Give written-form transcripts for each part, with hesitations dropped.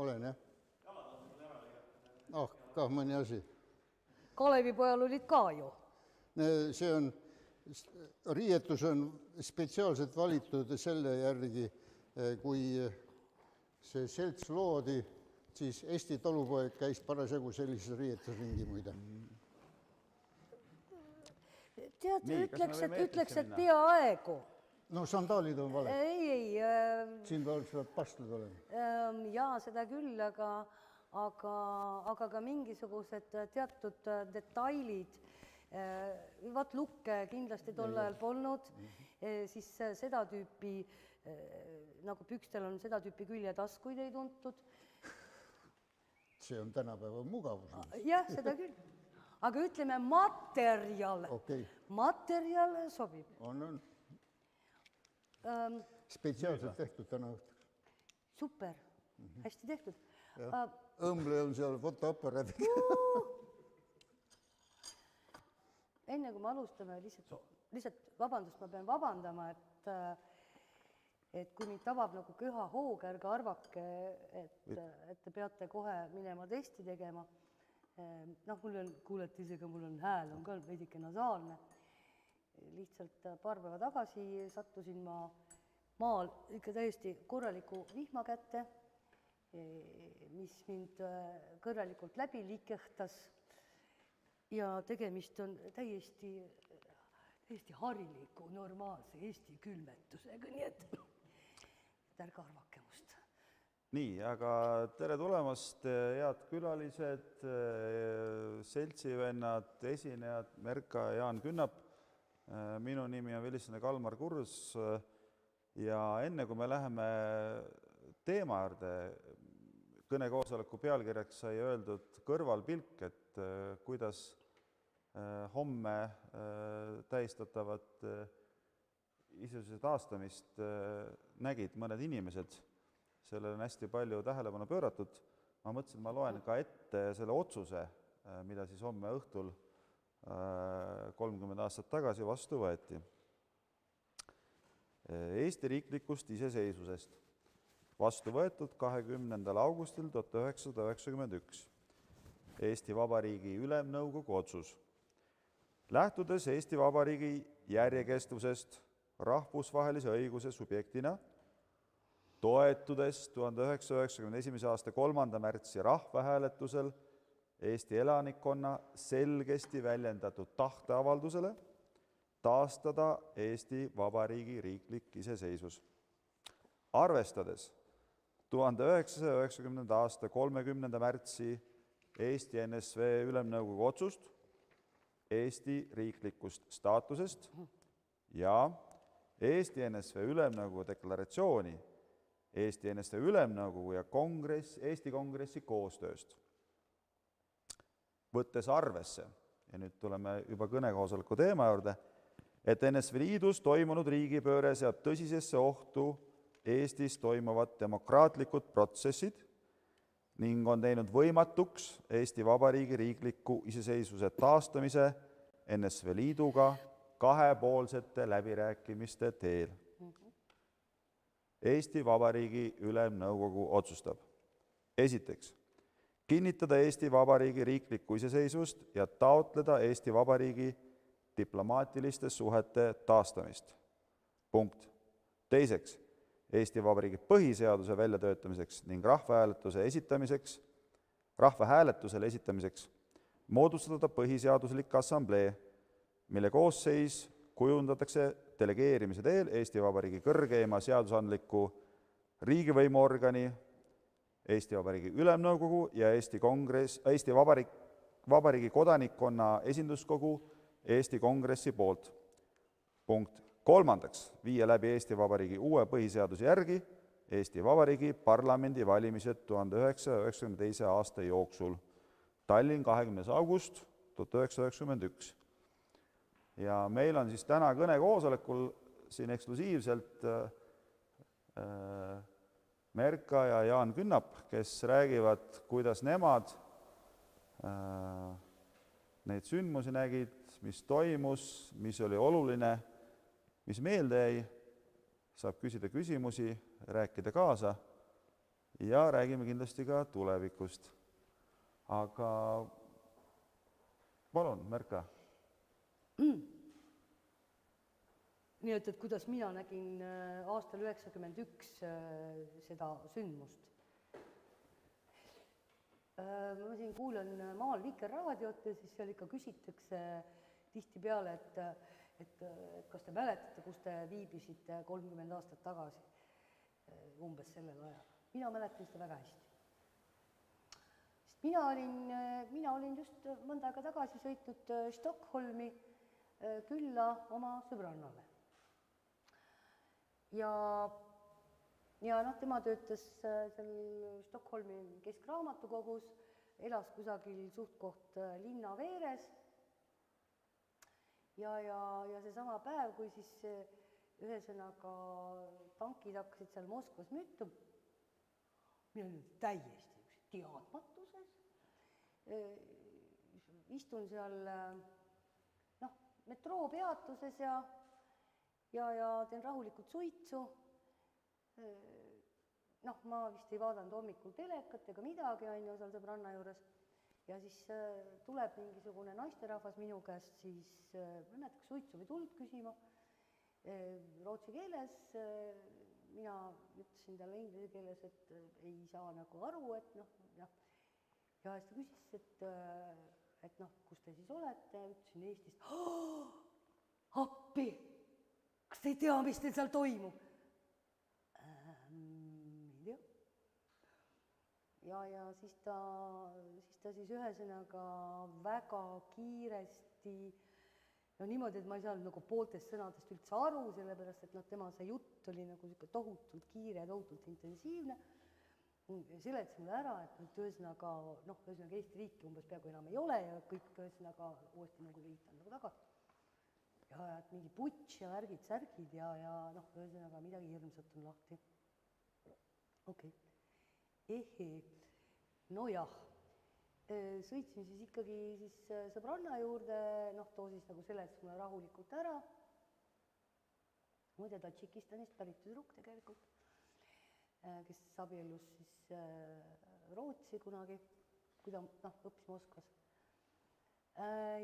olen jah. Kah mõni asi. Kalevipojal olid ka ju. See on, riietus on spetsiaalselt valitud selle järgi, kui see selts loodi, siis Eesti talupoeg käis parasjagu sellises riietus ringi muide. Tead, ütleks, et peaaegu. No sandaalid on vale. Ei. Siin peab pastlad olema. Jaa, seda küll, aga ka mingisugused teatud detailid, vaat lukke kindlasti tol ajal polnud, siis seda tüüpi, nagu pükstel on seda tüüpi küljetaskuid ei tuntud. See on tänapäeva mugavus. Jah, seda küll. Aga ütleme materjal. Materjal sobib. On. Spetsiaalselt tehtud täna õhtul. Super, hästi tehtud. Õmble on seal fotoaparaadiga. Enne kui me alustame, lihtsalt vabandust, ma pean vabandama, et kui mind tabab nagu köha hoog, ärge arvake, et te peate kohe minema testi tegema. Mul on, kuulete isegi, mul on hääl, on ka veidike nasaalne. Lihtsalt paar päeva tagasi sattusin ma maal ikka täiesti korraliku vihma kätte, mis mind kõrralikult läbi likehtas ja tegemist on täiesti hariliku, normaalse Eesti külmetusega, nii et ärge arvake must. Nii, aga tere tulemast, head külalised, seltsivennad, esinejad, Merka ja Jaan Künnap. Minu nimi on Vilissane Kalmar Kurs ja enne kui me läheme teema juurde, kõnekoosoleku pealkirjaks sai öeldud kõrvalpilk, et kuidas homme tähistatavat iseseisvuse taastamist nägid mõned inimesed. Sellele on hästi palju tähelepanu pööratud. Ma mõtlesin, ma loen ka ette selle otsuse, mida siis homme õhtul 30 aastat tagasi vastu võeti. Eesti riiklikust iseseisvusest vastu võetud 20. augustil 1991. Eesti Vabariigi Ülemnõukogu otsus. Lähtudes Eesti Vabariigi järjekestvusest rahvusvahelise õiguse subjektina, toetudes 1991. aasta 3. märtsi rahvahääletusel Eesti elanikkonna selgesti väljendatud tahteavaldusele taastada Eesti Vabariigi riiklik iseseisvus. Arvestades 1990. aasta 30. märtsi Eesti NSV Ülemnõukogu otsust Eesti riiklikust staatusest ja Eesti NSV Ülemnõukogu deklaratsiooni Eesti NSV Ülemnõukogu ja Eesti Kongressi koostööst. Võttes arvesse, ja nüüd tuleme juba kõnekoosoleku teema juurde, et NSV Liidus toimunud riigipööre seab tõsisesse ohtu Eestis toimuvad demokraatlikud protsessid ning on teinud võimatuks Eesti Vabariigi riikliku iseseisvuse taastamise NSV Liiduga kahepoolsete läbirääkimiste teel. Eesti Vabariigi Ülemnõukogu otsustab. Esiteks, kinnitada Eesti Vabariigi riiklikku iseseisvust ja taotleda Eesti Vabariigi diplomaatiliste suhete taastamist. Punkt. Teiseks, Eesti Vabariigi põhiseaduse väljatöötamiseks ning rahvahääletusele esitamiseks moodustada põhiseaduslik assamblee, mille koosseis kujundatakse delegeerimise teel Eesti Vabariigi kõrgeima seadusandliku riigivõimuorgani, Eesti Vabariigi Ülemnõukogu ja Eesti Vabariigi kodanikkonna esinduskogu Eesti Kongressi poolt. Punkt. Kolmandaks, viia läbi Eesti Vabariigi uue põhiseaduse järgi Eesti Vabariigi parlamendi valimised 1992. aasta jooksul. Tallinn 20. august 1991. Ja meil on siis täna kõnekoosolekul siin eksklusiivselt Merka ja Jaan Künnap, kes räägivad, kuidas nemad neid sündmusi nägid, mis toimus, mis oli oluline, mis meelde jäi, saab küsida küsimusi, rääkida kaasa ja räägime kindlasti ka tulevikust. Aga palun, Merka. Nii et kuidas mina nägin aastal 91 seda sündmust. Ma siin kuulen maal Vikerraadiot ja siis seal ikka küsitakse tihti peale, et kas te mäletate, kus te viibisite 30 aastat tagasi, umbes sellel ajal. Mina mäletan seda väga hästi. Sest mina olin just mõnda aega tagasi sõitnud Stockholmi külla oma sõbrannale. Ja tema töötas seal Stockholmi keskraamatukogus, elas kusagil suht koht linna veeres. Ja seesama päev, kui siis ühesõnaga tankid hakkasid seal Moskvas müttu, mina olin täiesti teadmatuses. Istun seal metroopeatuses ja teen rahulikult suitsu. Ma vist ei vaadanud hommikul telekat ega midagi, seal sõbranna juures. Ja siis tuleb mingisugune naisterahvas minu käest siis, näiteks suitsu või tuld küsima rootsi keeles. Mina ütlesin talle inglise keeles, et ei saa nagu aru, et ja siis ta küsis, et kus te siis olete, ütlesin Eestist. Appi! Kas te ei tea, mis teil seal toimub? Ei tea. Ja siis ta siis ühesõnaga väga kiiresti, niimoodi, et ma ei saanud nagu pooltest sõnadest üldse aru, sellepärast, et tema see jutt oli nagu tohutult kiire, tohutult intensiivne. Seletas mulle ära, et ühesõnaga Eesti riiki umbes peaaegu enam ei ole ja kõik ühesõnaga uuesti nagu liitan nagu tagasi. Ja et mingi putš ja värgid, särgid ja ühesõnaga midagi hirmsat on lahti. Okei. Nojah, sõitsin siis ikkagi siis sõbranna juurde, too siis nagu seletas mulle rahulikult ära. Muide Tadžikistanist pärit tüdruk tegelikult, kes abiellus siis Rootsi kunagi, kui ta õppis Moskvas.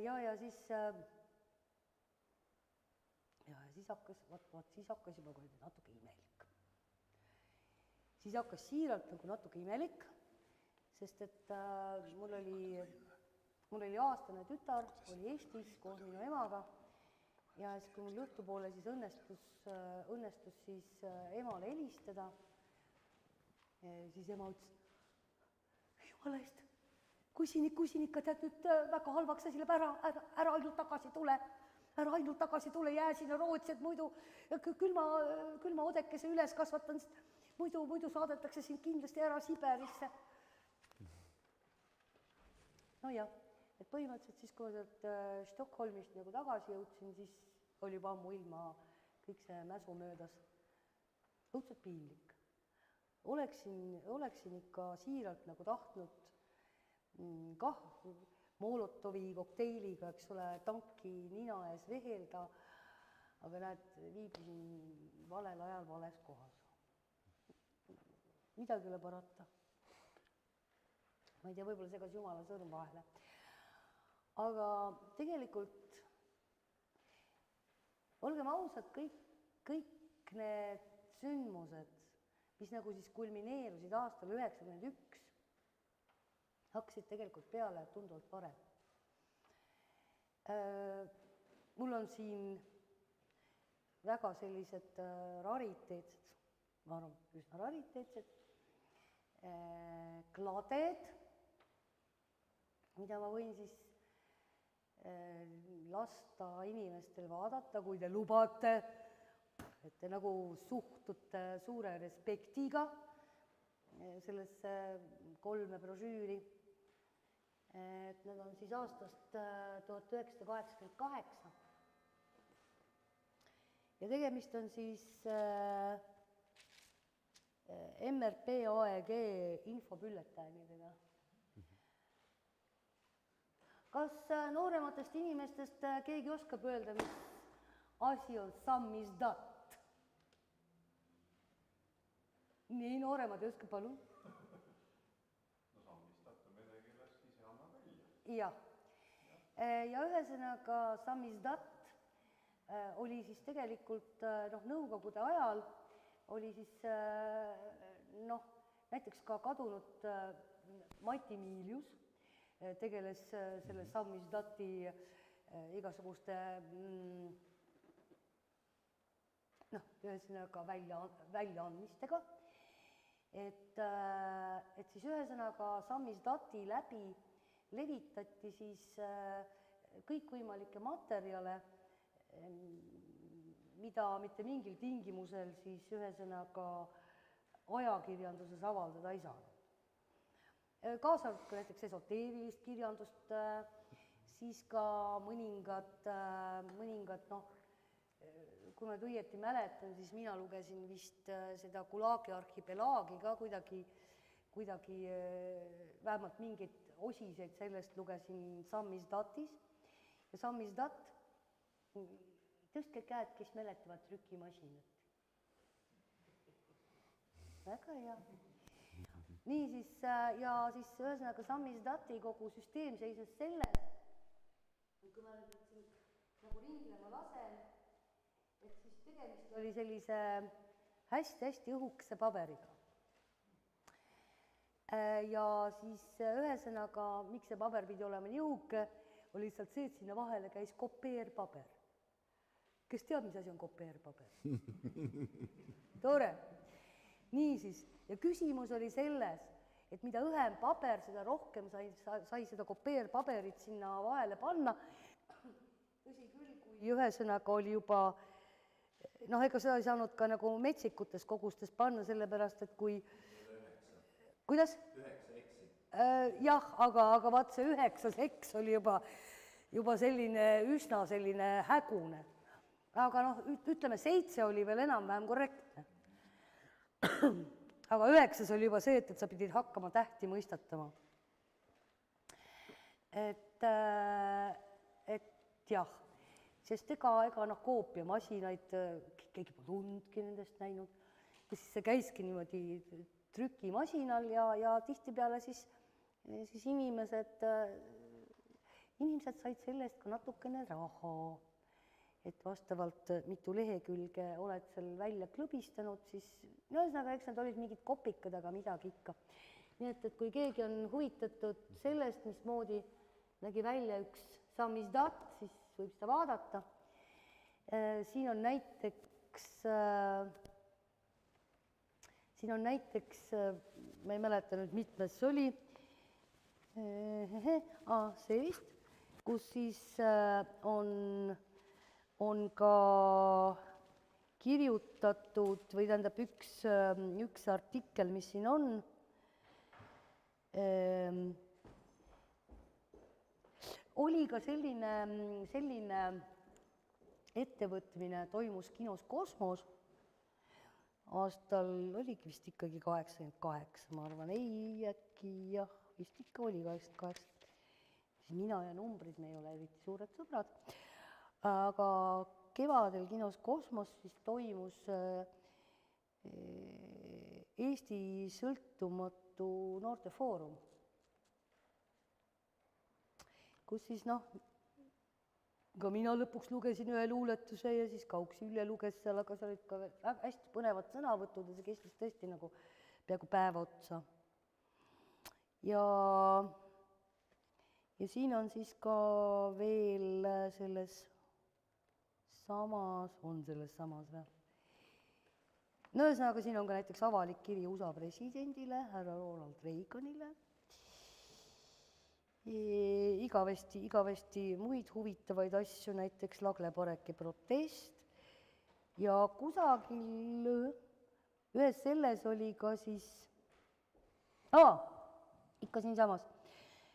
Ja siis hakkas juba natuke imelik. Siis hakkas siiralt nagu natuke imelik, sest et mul oli aastane tütar, oli Eestis koos minu emaga ja siis, kui mul õhtupoole siis õnnestus siis emale helistada, siis ema ütles, jumala eest, kusinikka tead nüüd väga halvaks asi läheb, ära ainult tagasi tule, jää sinna Rootsi, et muidu külma odekese üles kasvatan, muidu saadetakse sind kindlasti ära Siberisse. Nojah, et põhimõtteliselt siis, kui ma sealt Stockholmist nagu tagasi jõudsin, siis oli juba ammu ilma kõik see mäsu möödas. Õudselt piinlik. Oleksin ikka siiralt nagu tahtnud Molotovi kokteiliga, eks ole, tanki nina ees vehelda, aga näed, viibisin valel ajal vales kohas. Midagi üle parata. Ma ei tea, võib-olla segas jumala sõrm vahele. Aga tegelikult, olgem ausad, kõik need sündmused, mis nagu siis kulmineerusid aastal 91, hakkasid tegelikult peale tunduvalt varem. Mul on siin väga sellised rariteetsed, ma arvan, üsna rariteetsed kladed, mida ma võin siis lasta inimestel vaadata, kui te lubate, et te nagu suhtute suure respektiga sellesse 3 brošüüri. Et need on siis aastast 1988. Ja tegemist on siis MRP AEG infobülletäänidega. Kas noorematest inimestest keegi oskab öelda, mis asi on samizdat? nii, nooremad ei oska, palun. Jah. Ja ühesõnaga samizdat oli siis tegelikult nõukogude ajal oli siis näiteks ka kadunud Mati Miilius tegeles selle samizdati igasuguste ühesõnaga väljaandmistega, et siis ühesõnaga samizdati läbi levitati siis kõikvõimalikke materjale, mida mitte mingil tingimusel siis ühesõnaga ajakirjanduses avaldada ei saanud. Kaasa arvatud ka näiteks esoteerilist kirjandust, siis ka mõningad kui ma õieti mäletan, siis mina lugesin vist seda Gulagi arhipelaagi ka kuidagi vähemalt mingeid osiseid sellest lugesin samizdatis ja samizdat, tõstke käed, kes mäletavad trükimasinat. Väga hea. Niisiis, ja siis ühesõnaga samizdati kogu süsteem seisnes selles, kui ma nüüd siin nagu ringlema lasen, et siis tegemist oli sellise hästi-hästi õhukese paberiga. Ja siis ühesõnaga, miks see paber pidi olema nii õhuke, oli lihtsalt see, et sinna vahele käis kopeerpaber. Kes teab, mis asi on kopeerpaber? Tore. Niisiis, ja küsimus oli selles, et mida õhem paber, seda rohkem sai seda kopeerpaberit sinna vahele panna. Tõsi küll, kui ühesõnaga oli juba, ega seda ei saanud ka nagu metsikutes kogustes panna, sellepärast, et kui kuidas? 9 eksi. Jah, aga vaat see 9 eks oli juba selline üsna selline hägune. Aga ütleme, 7 oli veel enam-vähem korrektne. Aga 9 oli juba see, et sa pidid hakkama tähti mõistatama. Et jah, sest ega koopiamasinaid keegi pole tundki nendest näinud. Ja siis see käiski niimoodi trükimasinal ja tihtipeale siis inimesed said sellest ka natukene raha, et vastavalt mitu lehekülge oled seal välja klõbistanud, siis ühesõnaga, eks nad olid mingid kopikad, aga midagi ikka. Nii et kui keegi on huvitatud sellest, mismoodi nägi välja üks samizdat, siis võib seda vaadata. Siin on näiteks, ma ei mäleta nüüd, mitmes see oli, see vist, kus siis on ka kirjutatud või tähendab üks artikkel, mis siin on, oli ka selline ettevõtmine, toimus kinos Kosmos, aastal oligi vist ikkagi 88, ma arvan, äkki jah, vist ikka oli 88. Mina ja numbrid, me ei ole eriti suured sõbrad. Aga kevadel kinos Kosmos siis toimus Eesti sõltumatu noortefoorum, kus siis ka mina lõpuks lugesin ühe luuletuse ja siis Kauksi Ülle luges seal, aga seal olid ka hästi põnevad sõnavõtud ja see kestis tõesti nagu peaaegu päeva otsa. Ja siin on siis ka veel selles samas või? Ühesõnaga, siin on ka näiteks avalik kiri USA presidendile, härra Ronald Reaganile, igavesti muid huvitavaid asju, näiteks Lagle Pareki protest ja kusagil ühes selles oli ka siis, ikka siinsamas,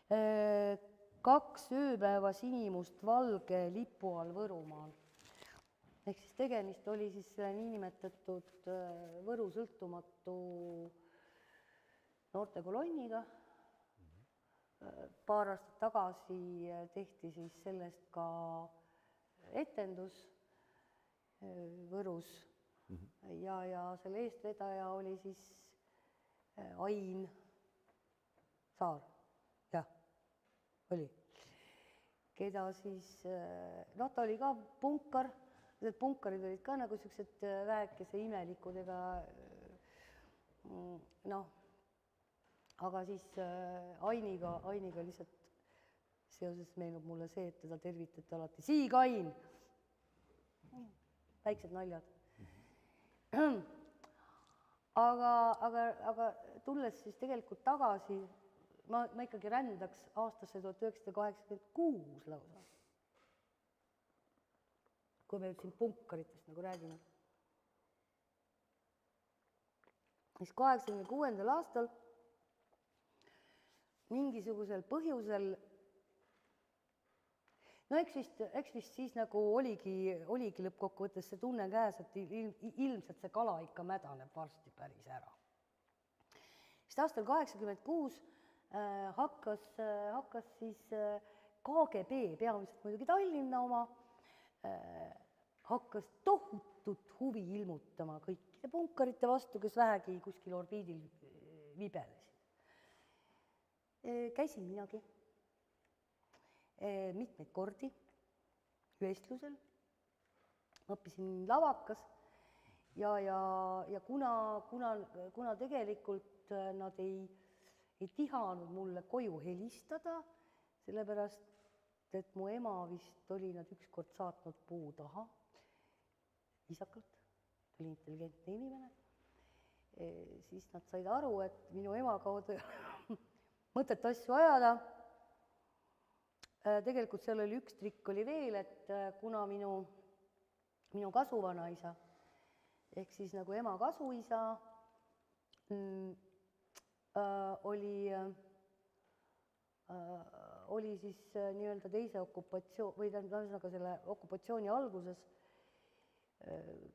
2 ööpäeva sinimustvalge lipu all Võrumaal. Ehk siis tegemist oli siis niinimetatud Võru sõltumatu noortekolonniga. Paar aastat tagasi tehti siis sellest ka etendus Võrus ja selle eestvedaja oli siis Ain Saar, jah, oli, keda siis, noh, ta oli ka punkar, need punkarid olid ka nagu niisugused väikese imelikud, ega noh, aga siis Ainiga lihtsalt seoses meenub mulle see, et teda tervitati alati Siig Ain, väiksed naljad. Aga tulles siis tegelikult tagasi, ma ikkagi rändaks aastasse 1986 lausa, kui me siin punkaritest nagu räägime. Siis 86. aastal mingisugusel põhjusel, no eks vist siis nagu oligi lõppkokkuvõttes see tunne käes, et ilmselt see kala ikka mädaneb varsti päris ära. Siis aastal 86 hakkas siis KGB, peamiselt muidugi Tallinna oma, hakkas tohutut huvi ilmutama kõikide punkarite vastu, kes vähegi kuskil orbiidil vibelesid. Käisin minagi mitmeid kordi vestlusel, õppisin lavakas ja kuna tegelikult nad ei tihanud mulle koju helistada, sellepärast, et mu ema vist oli nad ükskord saatnud puu taha, viisakalt, ta oli intelligentne inimene, siis nad said aru, et minu ema kaudu mõtet asju ajada. Tegelikult seal oli üks trikk oli veel, et kuna minu kasuvanaisa ehk siis nagu ema kasuisa oli siis nii-öelda teise okupatsioon või ühesõnaga selle okupatsiooni alguses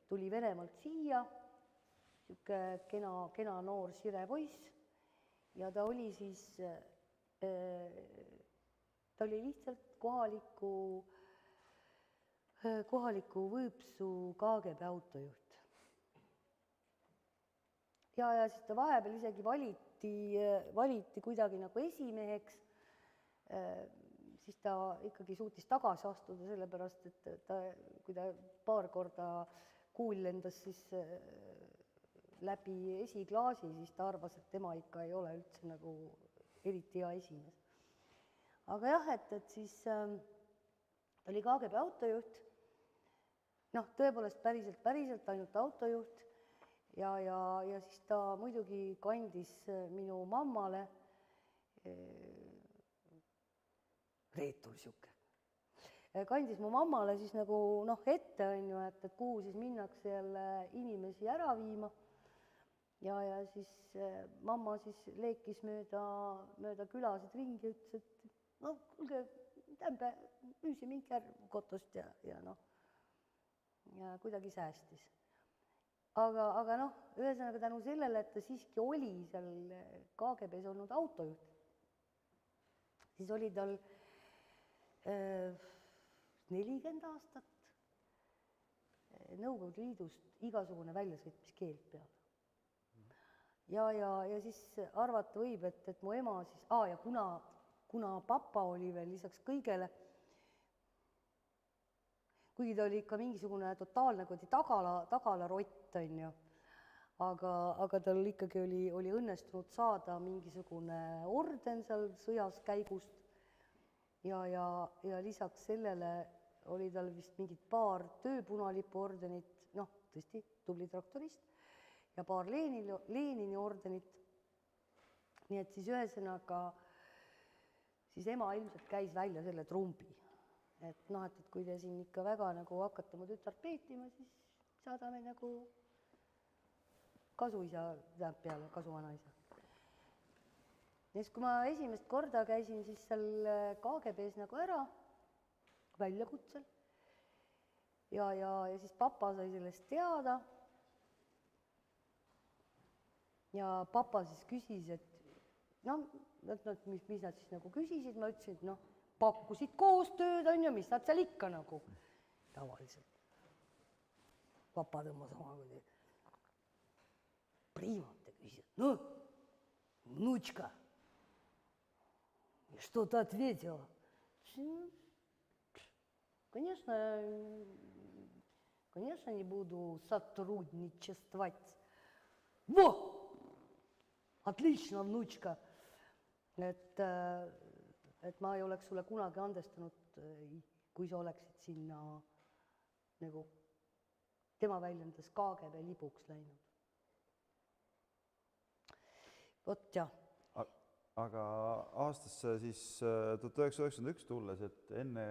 tuli Venemaalt siia, niisugune kena noor sire poiss ja ta oli siis ta oli lihtsalt kohaliku Võõpsu KGB autojuht. Ja siis ta vahepeal isegi valiti kuidagi nagu esimeheks, siis ta ikkagi suutis tagasi astuda, sellepärast, et kui ta paar korda kuul lendas siis läbi esiklaasi, siis ta arvas, et tema ikka ei ole üldse nagu eriti hea esimees. Aga jah, et siis ta oli KGB autojuht, noh, tõepoolest päriselt ainult autojuht ja siis ta muidugi kandis minu mammale reetur sihuke. Kandis mu mammale siis nagu noh ette, on ju, et kuhu siis minnakse jälle inimesi ära viima ja siis mamma siis leekis mööda külasid ringi ja ütles, et noh, kuulge, tämbe, müüsi mingi kotost ja noh, ja kuidagi säästis. Aga noh, ühesõnaga tänu sellele, et ta siiski oli seal KGB-s olnud autojuht, siis oli tal 40 aastat Nõukogude Liidust igasugune väljasõitmiskeeld peal. Ja siis arvata võib, et mu ema siis, ja kuna papa oli veel lisaks kõigele, kuigi ta oli ikka mingisugune totaalne tagalarott, on ju, aga tal ikkagi oli õnnestunud saada mingisugune orden seal sõjas käigust ja lisaks sellele oli tal vist mingid paar tööpunalipu ordenit, noh, tõesti, tubli traktorist, ja paar Lenini ordenit, nii et siis ühesõnaga siis ema ilmselt käis välja selle trumbi. Et noh, et kui te siin ikka väga nagu hakkate mu tütart peetima, siis saadame nagu kasuisa peale, kasuvanaisa. Ja siis, kui ma esimest korda käisin siis seal KGB-s nagu ära, väljakutsel, ja siis papa sai sellest teada, ja papa siis küsis, et noh, mis nad siis nagu küsisid, ma ütlesin, et noh, pakkusid koostööd, on ju, mis nad seal ikka nagu tavaliselt. papa tõmbas oma kuidagi priimat ja küsis, no, внучка, что ты ответила? Конечно, не буду сотрудничествовать. Во! Отлично, внучка. Et ma ei oleks sulle kunagi andestanud, kui sa oleksid sinna nagu tema väljendas KGB libuks läinud. Vot jah. Aga aastasse siis 1991 tulles, et enne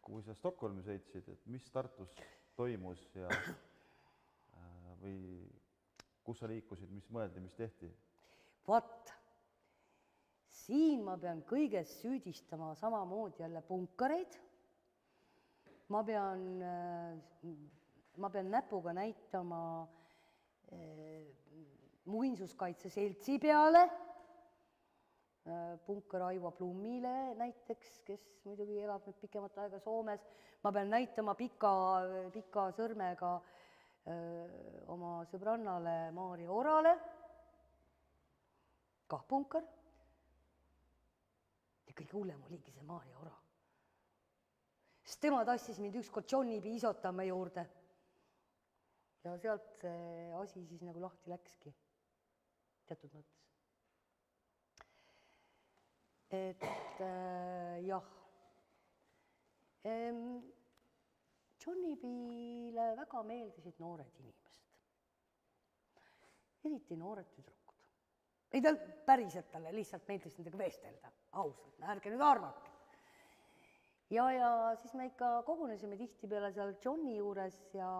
kui sa Stockholmi sõitsid, et mis Tartus toimus ja või kus sa liikusid, mis mõeldi, mis tehti? Vot, siin ma pean kõiges süüdistama samamoodi jälle punkareid. Ma pean näpuga näitama muinsuskaitse seltsi peale, punkar Aivo Plummile näiteks, kes muidugi elab nüüd pikemat aega Soomes. Ma pean näitama pika sõrmega oma sõbrannale Maari Orale, kah punkar. Ja kõige hullem oligi see Maari Ora. Sest tema tassis mind ükskord Johnny B. Isotamme juurde. Ja sealt see asi siis nagu lahti läkski. Teatud mõttes. Et jah. Johnny B.le väga meeldisid noored inimesed. Eriti noored tüdrukud. Ei tal päriselt talle lihtsalt meeldis nendega vestelda. Ausalt, ärge nüüd arvake. Ja siis me ikka kogunesime tihti peale seal Johnny juures ja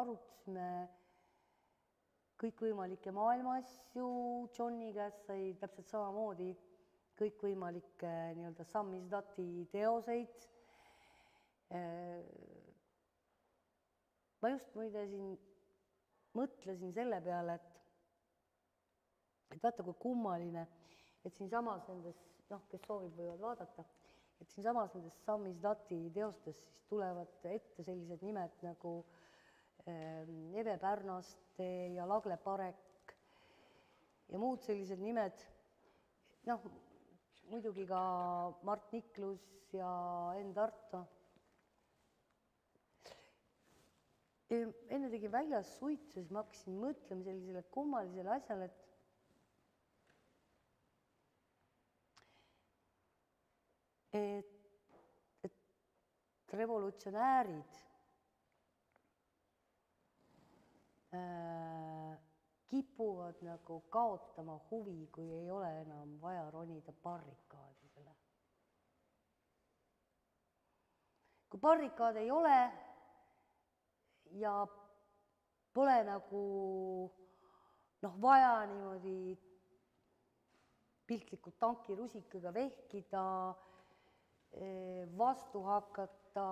arutasime kõikvõimalikke maailmaasju. Johnny käest sai täpselt samamoodi kõikvõimalikke nii-öelda sammizdati teoseid. Ma just muide siin mõtlesin selle peale, et vaata kui kummaline, et siin samas nendes, kes soovib võivad vaadata, et siin samas nendes sammizdati teostes siis tulevad ette sellised nimed nagu Eve Pärnaste ja Lagle Parek ja muud sellised nimed, muidugi ka Mart Niklus ja Enn Tarto. Enne tegin väljas suitsu, siis ma hakkasin mõtlema sellisele kummalisele asjale, et revolutsionäärid kipuvad nagu kaotama huvi, kui ei ole enam vaja ronida barrikaadidele. Kui barrikaad ei ole ja pole nagu vaja niimoodi piltlikult tankirusikaga vehkida, vastu hakata,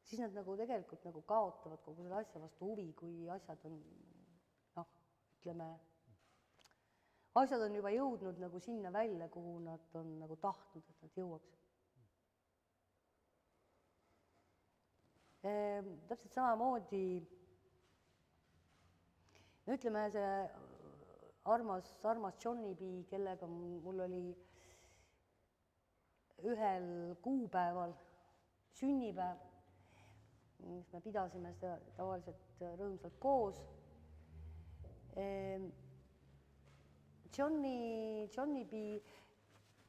siis nad nagu tegelikult nagu kaotavad kogu selle asja vastu huvi, kui asjad on, asjad on juba jõudnud nagu sinna välja, kuhu nad on nagu tahtnud, et nad jõuaks. Täpselt samamoodi, ütleme see armas Johnny B, kellega mul oli ühel kuupäeval sünnipäev, mis me pidasime seda tavaliselt rõõmsalt koos. Johnny B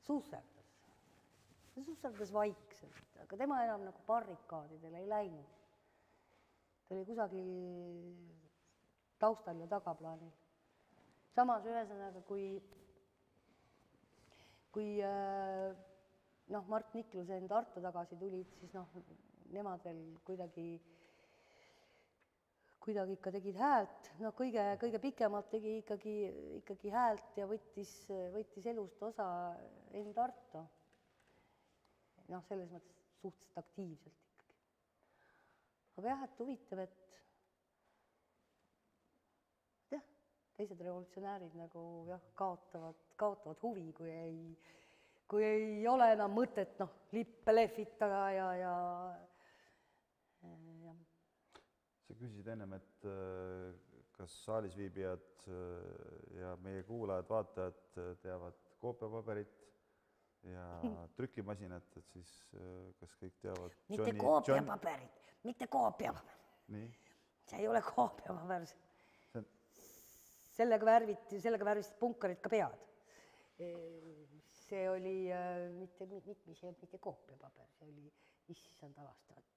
susserdas. Ta susserdas vaikselt, aga tema enam nagu barrikaadidele ei läinud. Ta oli kusagil taustal ja tagaplaanil. Samas ühesõnaga, kui Mart Niklus ja Enn Tarto tagasi tulid, siis nemad veel kuidagi ikka tegid häält. Kõige pikemalt tegi ikkagi häält ja võttis elust osa Enn Tarto. Selles mõttes suhteliselt aktiivselt ikkagi. Aga jah, et huvitav, et teised revolutsionäärid nagu kaotavad huvi, kui ei ole enam mõtet lippe lehvitada ja sa küsisid ennem, et kas saalis viibijad ja meie kuulajad-vaatajad teavad koopiapaberit ja trükimasinat, et siis kas kõik teavad mitte koopiapaberit, mitte koopiapaberit. Nii? See ei ole koopiapaber. Sellega värvisid punkarid ka pead. See oli mitte koopiapaber, see oli issand avastavat.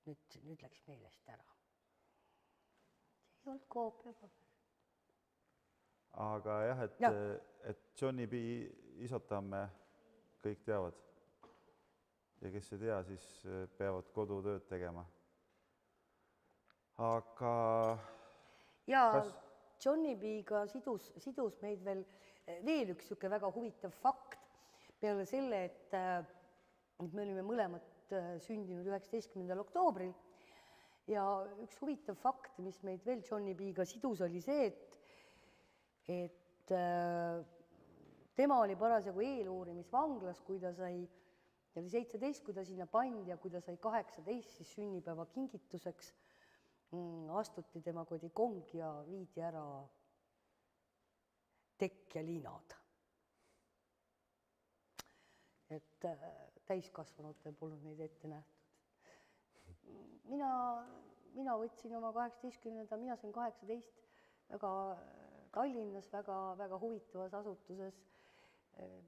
Nüüd läks meelest ära. See ei olnud koopiapaber. Aga jah, et Johnny B. Isotamme kõik teavad. Ja kes ei tea, siis peavad kodutööd tegema. Aga... Ja Johnny B.ga sidus meid veel üks siuke väga huvitav fakt peale selle, et me olime mõlemad sündinud 19. oktoobril ja üks huvitav fakt, mis meid veel Johnny B.ga sidus, oli see, et tema oli parasjagu eeluurimisvanglas, kui ta oli 17, kui ta sinna pandi ja kui ta sai 18, siis sünnipäeva kingituseks astuti tema kodikong ja viidi ära tekk ja liinad. Et täiskasvanutel polnud neid ette nähtud. Mina võtsin oma 18, mina sain 18 väga Tallinnas väga huvitavas asutuses,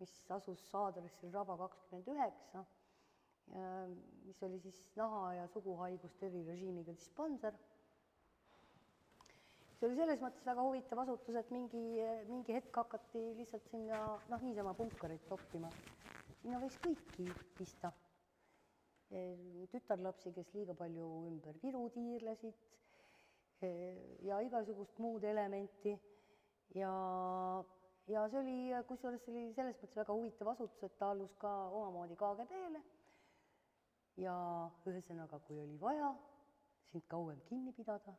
mis asus aadressil Raba 29, mis oli siis naha- ja suguhaiguste erirežiimiga dispanser. See oli selles mõttes väga huvitav asutus, et mingi hetk hakati lihtsalt sinna niisama punkareid toppima. Sinna võis kõiki pista. Tütarlapsi, kes liiga palju ümber Viru tiirlesid ja igasugust muud elementi. Ja see oli, kusjuures see oli selles mõttes väga huvitav asutus, et ta allus ka omamoodi KGB-le. Ja ühesõnaga, kui oli vaja sind kauem kinni pidada,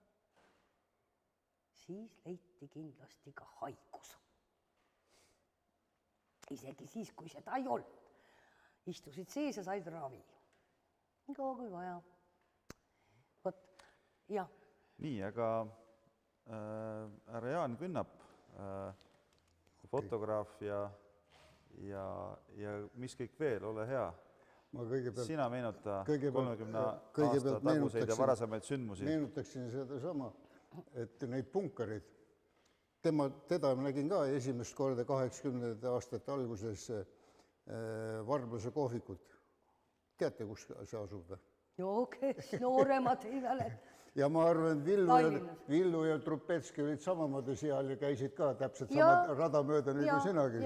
siis leiti kindlasti ka haigus. Isegi siis, kui seda ei olnud. Istusid sees ja said ravi. Nii kaua kui vaja. Võt, jah. Nii, aga härra Jaan Künnap, fotograaf ja mis kõik veel, ole hea. Sina meenuta 30 aasta taguseid ja varasemaid sündmusi. Meenutaksin seda sama, et neid punkareid, teda nägin ka esimest korda 80. aastate alguses Varblase kohvikut. Teate, kus see asub? Joo, kes nooremad ei mäleta. Ja ma arvan, Villu ja Trupetski olid samamoodi seal ja käisid ka täpselt sama rada mööda nagu sinagi.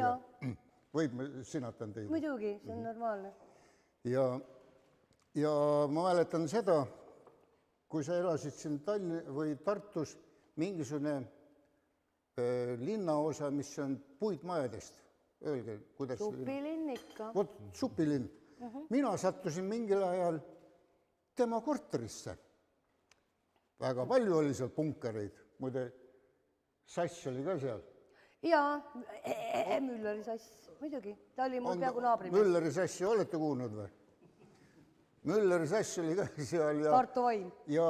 Võib, sinatan teid. Muidugi, see on normaalne. Ja ma mäletan seda, kui sa elasid siin Tartus, mingisugune linnaosa, mis on puitmajadest. Öelge, kuidas... Supilinn ikka. Vot, supilinn. Mina sattusin mingil ajal tema korterisse. Väga palju oli seal punkareid. Muide, sass oli ka seal. Jaa, Mülleri sass, muidugi. Ta oli mul peaaegu naabrimees. Mülleri sassi olete kuulnud või? Mülleri sass oli ka seal. Tartu Vaim. Ja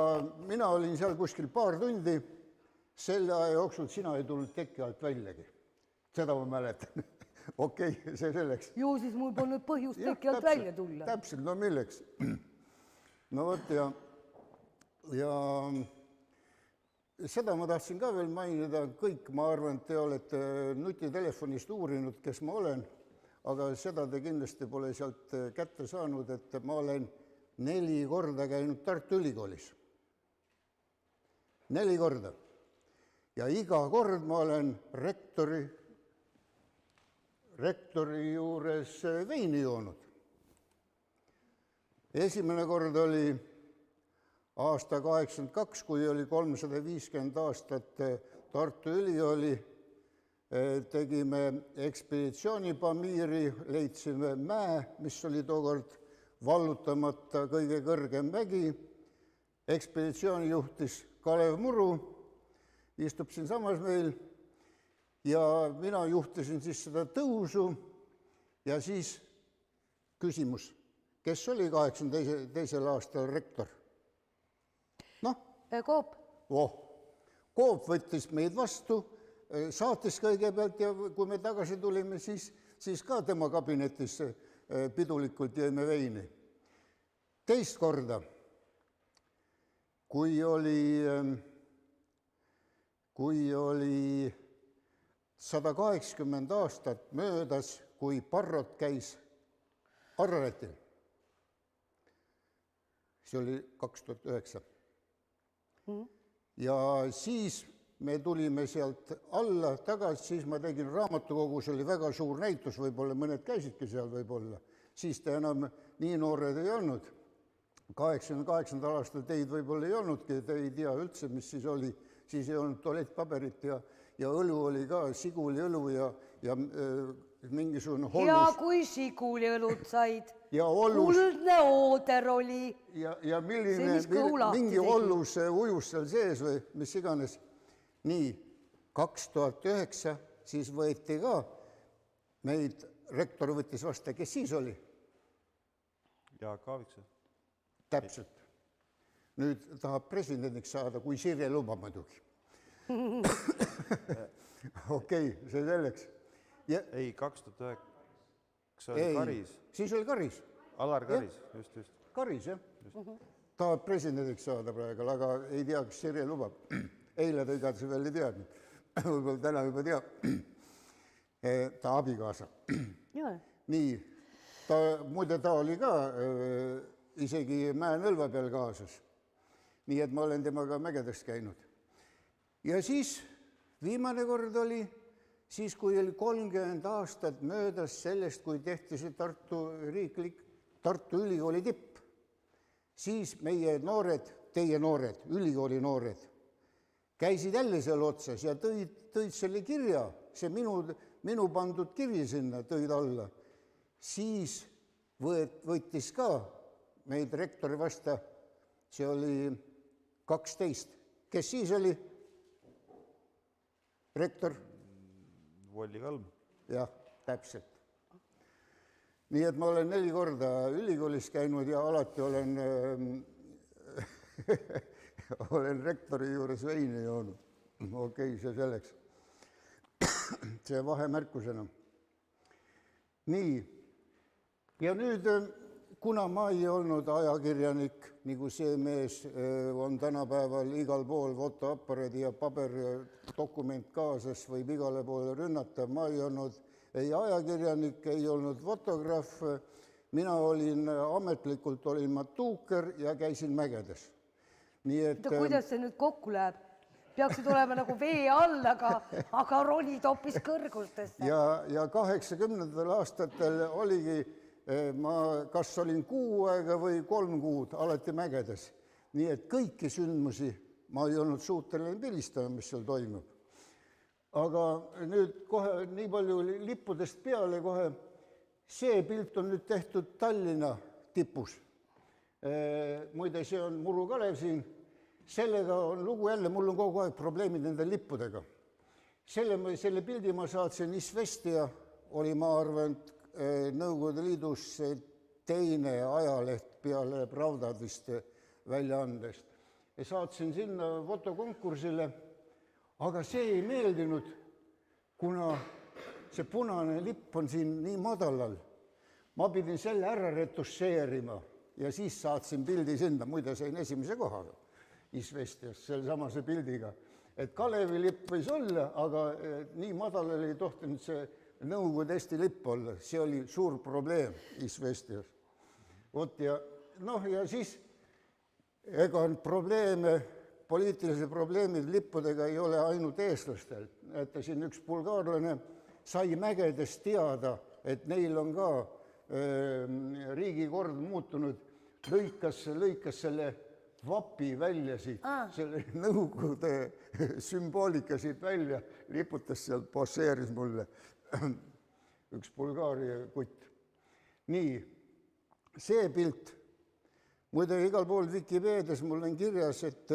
mina olin seal kuskil paar tundi. Selle aja jooksul sina ei tulnud tekki alt väljagi. Seda ma mäletan. Okei, see selleks. Ju siis mul polnud põhjust tekki alt välja tulla. Täpselt, no milleks? No vot, ja seda ma tahtsin ka veel mainida. Kõik, ma arvan, te olete nutitelefonist uurinud, kes ma olen, aga seda te kindlasti pole sealt kätte saanud, et ma olen 4 korda käinud Tartu Ülikoolis. 4 korda. Ja iga kord ma olen rektori juures veini joonud. Esimene kord oli aasta 82, kui oli 350 aastat Tartu Ülikooli. Tegime ekspeditsiooni Pamiiri, leidsime mäe, mis oli tookord vallutamata kõige kõrgem mägi. Ekspeditsiooni juhtis Kalev Muru, istub siin samas meil ja mina juhtisin siis seda tõusu ja siis küsimus, kes oli 82. aastal rektor? Noh, Coop. Coop võttis meid vastu, saatis kõigepealt ja kui me tagasi tulime, siis ka tema kabinetis pidulikult jõime veini. Teist korda, kui oli 180 aastat möödas, kui Parrot käis Araretil. See oli 2009. Ja siis me tulime sealt alla tagasi, siis ma tegin raamatukogus, oli väga suur näitus, võib-olla mõned käisidki seal võib-olla. Siis ta enam nii noored ei olnud. 88. aastal teid võib-olla ei olnudki, te ei tea üldse, mis siis oli. Siis ei olnud tualettpaberit ja õlu oli ka, Siguli õlu ja mingisugune hollus. Ja kui Siguli õlut said, ja hollus, kuldne ooder oli. Ja mingi hollus ujus seal sees või mis iganes. Nii, 2009 siis võeti ka, meid rektor võttis vastu, kes siis oli? Jaak Aaviksoo. Täpselt. Nüüd tahab presidendiks saada, kui Sirje lubab muidugi. Okei, see selleks. Ei, 2009 oli Karis. Siis oli Karis. Alar Karis, just. Karis, jah. Tahab presidendiks saada praegu, aga ei tea, kas Sirje lubab. Eile ta igatahes veel ei teadnud. Võib-olla täna juba teab. Ta abikaasa. Nii, muide ta oli ka isegi Mäe-Nõlva peal kaasas. Nii et ma olen temaga mägedest käinud. Ja siis viimane kord oli, siis kui oli 30 aastat möödas sellest, kui tehti see Tartu Ülikooli tipp, siis meie noored, teie noored, ülikooli noored, käisid jälle seal otsas ja tõid selle kirja, see minu pandud kiri sinna tõid alla. Siis võttis ka meid rektori vasta, see oli 12. Kes siis oli? Rektor? Volli Kalm. Jah, täpselt. Nii et ma olen 4 korda ülikoolis käinud ja alati olen rektori juures veini joonud. Okei, see selleks. See vahemärkusena. Nii, ja nüüd, kuna ma ei olnud ajakirjanik, nagu see mees on tänapäeval igal pool fotoaparaadi ja paberdokument kaasas, võib igale poole rünnata, ma ei olnud ei ajakirjanik, ei olnud fotograaf, mina ametlikult olin ma tuuker ja käisin mägedes. Kuidas see nüüd kokku läheb? Peaksid olema nagu vee all, aga ronid hoopis kõrgustesse. Ja 80. aastatel oligi, ma kas olin 6 aega või 3 kuud alati mägedes. Nii et kõiki sündmusi ma ei olnud suuteline pildistama, mis seal toimub. Aga nüüd kohe nii palju lippudest peale kohe, see pilt on nüüd tehtud Tallinna tipus. Muide, see on Muru Kalev siin. Sellega on lugu jälle, mul on kogu aeg probleemid nende lippudega. Selle pildi ma saatsin Isvestia, oli ma arvan, Nõukogude Liidus teine ajaleht peale Pravdadist väljaandest. Ja saatsin sinna fotokonkursile, aga see ei meeldinud, kuna see punane lipp on siin nii madalal. Ma pidin selle ära retusseerima ja siis saatsin pildi sinna, muide sain esimese kohaga Isvestias, sellesamase pildiga. Et Kalevi lipp võis olla, aga nii madalal ei tohtinud see Nõukogude Eesti lipp olla. See oli suur probleem Isvestias. Ja siis ega on probleeme, poliitilised probleemid lippudega ei ole ainult eestlastel. Et siin üks bulgaarlane sai mägedes teada, et neil on ka riigikord muutunud, lõikas selle vapi välja siit, selle Nõukogude sümboolika siit välja, liputas sealt, poseeris mulle üks Bulgaaria kutt. Nii, see pilt, muide igal pool Vikipeedias mul on kirjas, et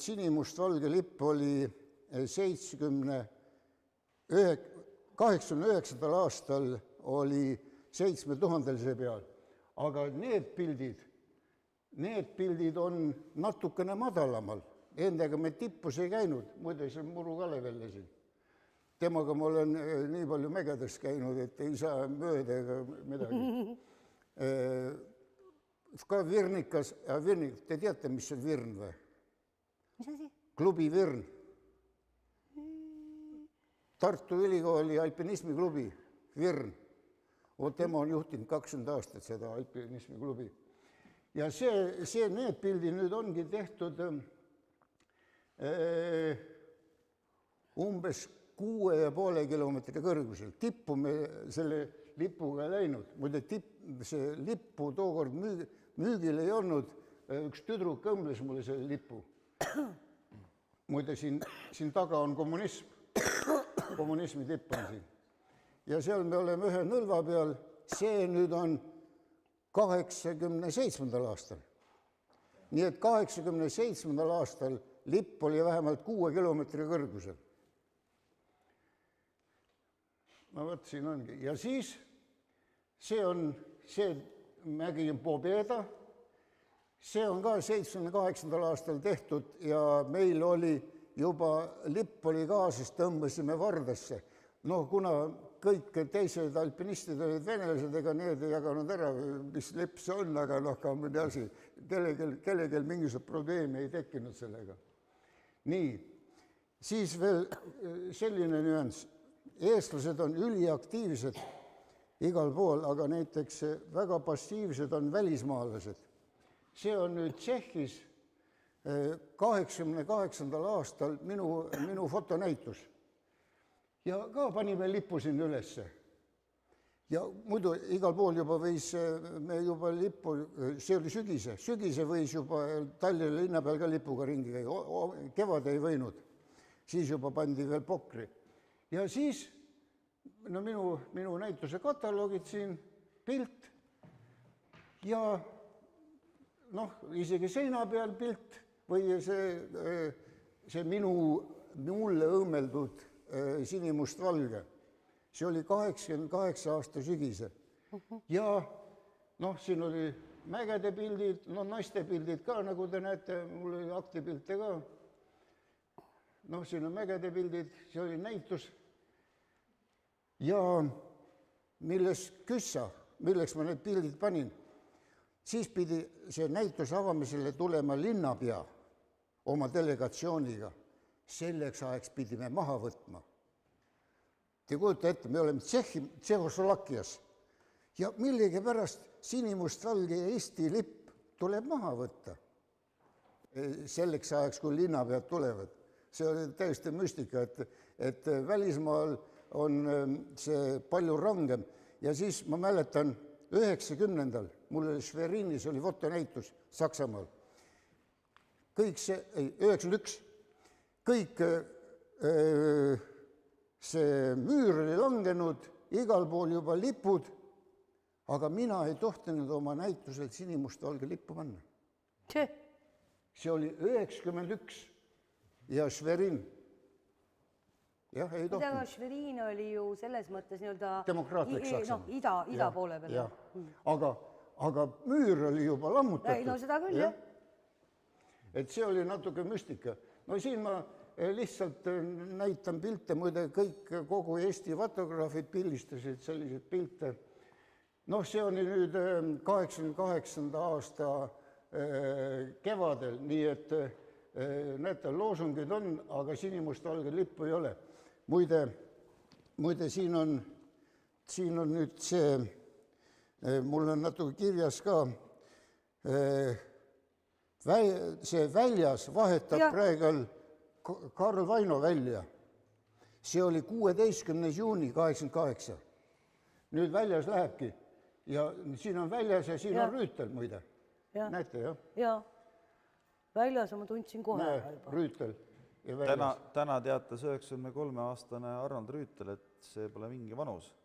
sinimustvalge lipp oli 89. aastal oli 7000 peal, aga need pildid need pildid on natukene madalamal. Endaga me tippus ei käinud, muide see on Muru Kalev jälle siin. Temaga ma olen nii palju mägedes käinud, et ei saa mööda ega midagi. Ka Virnikas, te teate, mis on Virn või? Mis asi? Klubi Virn. Tartu Ülikooli alpinismiklubi Virn. Tema on juhtinud 20 aastat seda alpinismiklubi. Ja need pildid nüüd ongi tehtud umbes 6,5 kilomeetri kõrgusel. Tippu me selle lipuga läinud. Muide, see lippu tookord müügil ei olnud. Üks tüdruk õmbles mulle selle lipu. Muide, siin taga on kommunism. Kommunismi tipp on siin. Ja seal me oleme ühe nõlva peal. See nüüd on 87. aastal. Nii et 87. aastal lipp oli vähemalt 6 kilomeetri kõrgusel. No võt, siin ongi. Ja siis see mägi on Pobeda. See on ka 78. aastal tehtud ja meil oli juba lipp oli kaasas, tõmbasime Vardasse. No kuna kõik teised alpinistid olid venelased, ega need ei jaganud ära, mis lipp see on, aga ka mõni asi. Kellelgi mingisugust probleemi ei tekkinud sellega. Nii, siis veel selline nüanss. Eestlased on üliaktiivsed igal pool, aga näiteks väga passiivsed on välismaalased. See on nüüd Tšehhis 88. aastal minu fotonäitus. Ja ka panime lipu siin ülesse. Ja muidu igal pool juba võis me juba lipu, see oli sügise võis juba Tallinna linna peal ka lipuga ringi käia, kevad ei võinud. Siis juba pandi veel pokri. Ja siis minu näituse kataloogid siin, pilt ja isegi seina peal pilt või see mulle õmmeldud sinimustvalge. See oli 88 aasta sügise. Ja siin oli mägede pildid, naiste pildid ka, nagu te näete, mul oli aktipilte ka. Siin on mägede pildid, see oli näitus. Ja milleks ma need pildid panin, siis pidi see näitus avamisele tulema linnapea oma delegatsiooniga. Selleks ajaks pidime maha võtma. Te kujuta ette, me oleme Tšehhoslovakkias ja millegi pärast sinimustvalge Eesti lipp tuleb maha võtta. Selleks ajaks, kui linnapead tulevad. See oli täiesti müstika, et välismaal on see palju rangem. Ja siis ma mäletan 90. mul oli Schwerinis oli fotonäitus Saksamaal. Kõik see, 91, kõik see müür oli langenud, igal pool juba lipud, aga mina ei tohtinud oma näitusel sinimustvalge lippu panna. See oli 91 ja Schwerin. Jah, ei tohtinud. Schwerin oli ju selles mõttes demokraatlik Saksamaa. Ida poole peal. Aga müür oli juba lammutatud. No seda küll, jah. Et see oli natuke müstika. No siin ma lihtsalt näitan pilte, muide kogu Eesti fotograafid pildistasid selliseid pilte. See oli nüüd 88. aasta kevadel, nii et näete, loosungid on, aga sinimustvalge lippu ei ole. Muide, siin on nüüd see, mul on natuke kirjas ka, see väljas vahetab praegu Karl Vaino välja. See oli 16. juuni 88. Nüüd väljas lähebki. Ja siin on väljas ja siin on Rüütel, muide. Näete, jah? Jaa. Väljas ma tundsin kohe. Rüütel. Täna teatas 93-aastane Arnold Rüütel, et see pole mingi vanus.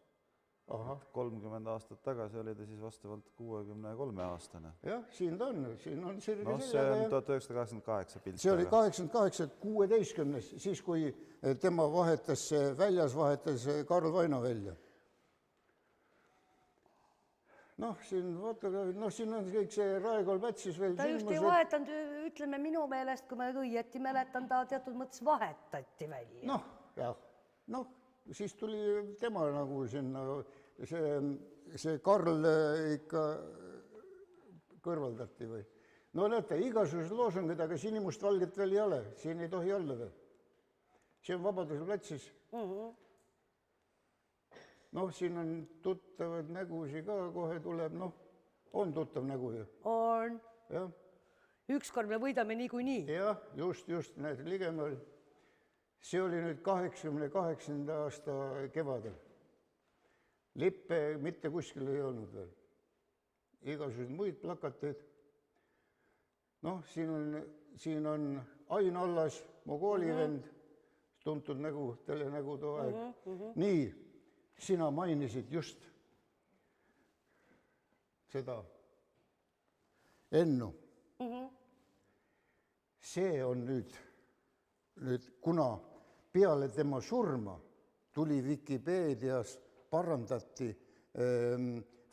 30 aastat tagasi oli ta siis vastavalt 63-aastane. Jah, siin ta on. See on 1988 pilt. See oli 88, 16, siis kui tema väljas vahetas Karl Vaino välja. noh, siin fotograafid, noh, siin on kõik see Raekoja platsis veel ta just ei vahetanud, ütleme minu meelest, kui ma nüüd õieti mäletan, ta teatud mõttes vahetati välja. noh, jah, noh, siis tuli tema nagu sinna, see Karl ikka kõrvaldati või. No näete, igasugused loosungid, aga sinimustvalget veel ei ole, siin ei tohi olla veel. See on Vabaduse platsis. Noh, siin on tuttavad nägusi ka, kohe tuleb, noh, on tuttav nägu ju. On. Jah. Ükskord me võidame niikuinii. Jah, just, näed, ligemal. See oli nüüd 88. aasta kevadel. Lippe mitte kuskil ei olnud veel. Igasugused muid plakateid. Noh, siin on Ain Allas, Mogooli vend, tuntud nägu, telenägu too aeg. Nii, sina mainisid just seda Ennu. See on nüüd, kuna peale tema surma tuli Vikipeedias, parandati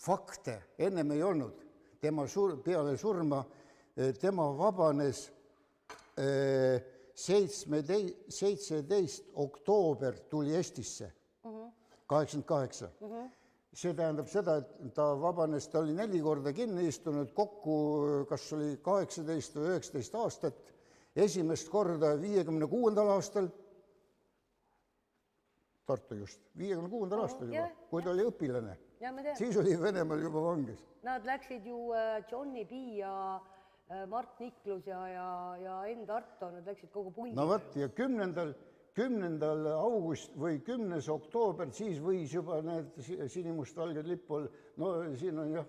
fakte, ennem ei olnud. Peale surma tema vabanes 17. oktoober tuli Eestisse, 88. See tähendab seda, et ta vabanes, ta oli 4 korda kinni istunud, kokku kas oli 18 või 19 aastat, esimest korda 56. aastal, Tartu just, 56. aastal juba, kui ta oli õpilane. Siis oli Venemaal juba vangis. Nad läksid ju Johnny B ja Mart Niklus ja Enn Tarto, nad läksid kogu pundi. No võt, ja 10. august või 10. oktoober, siis võis juba need sinimustvalged lippol, no siin on jah,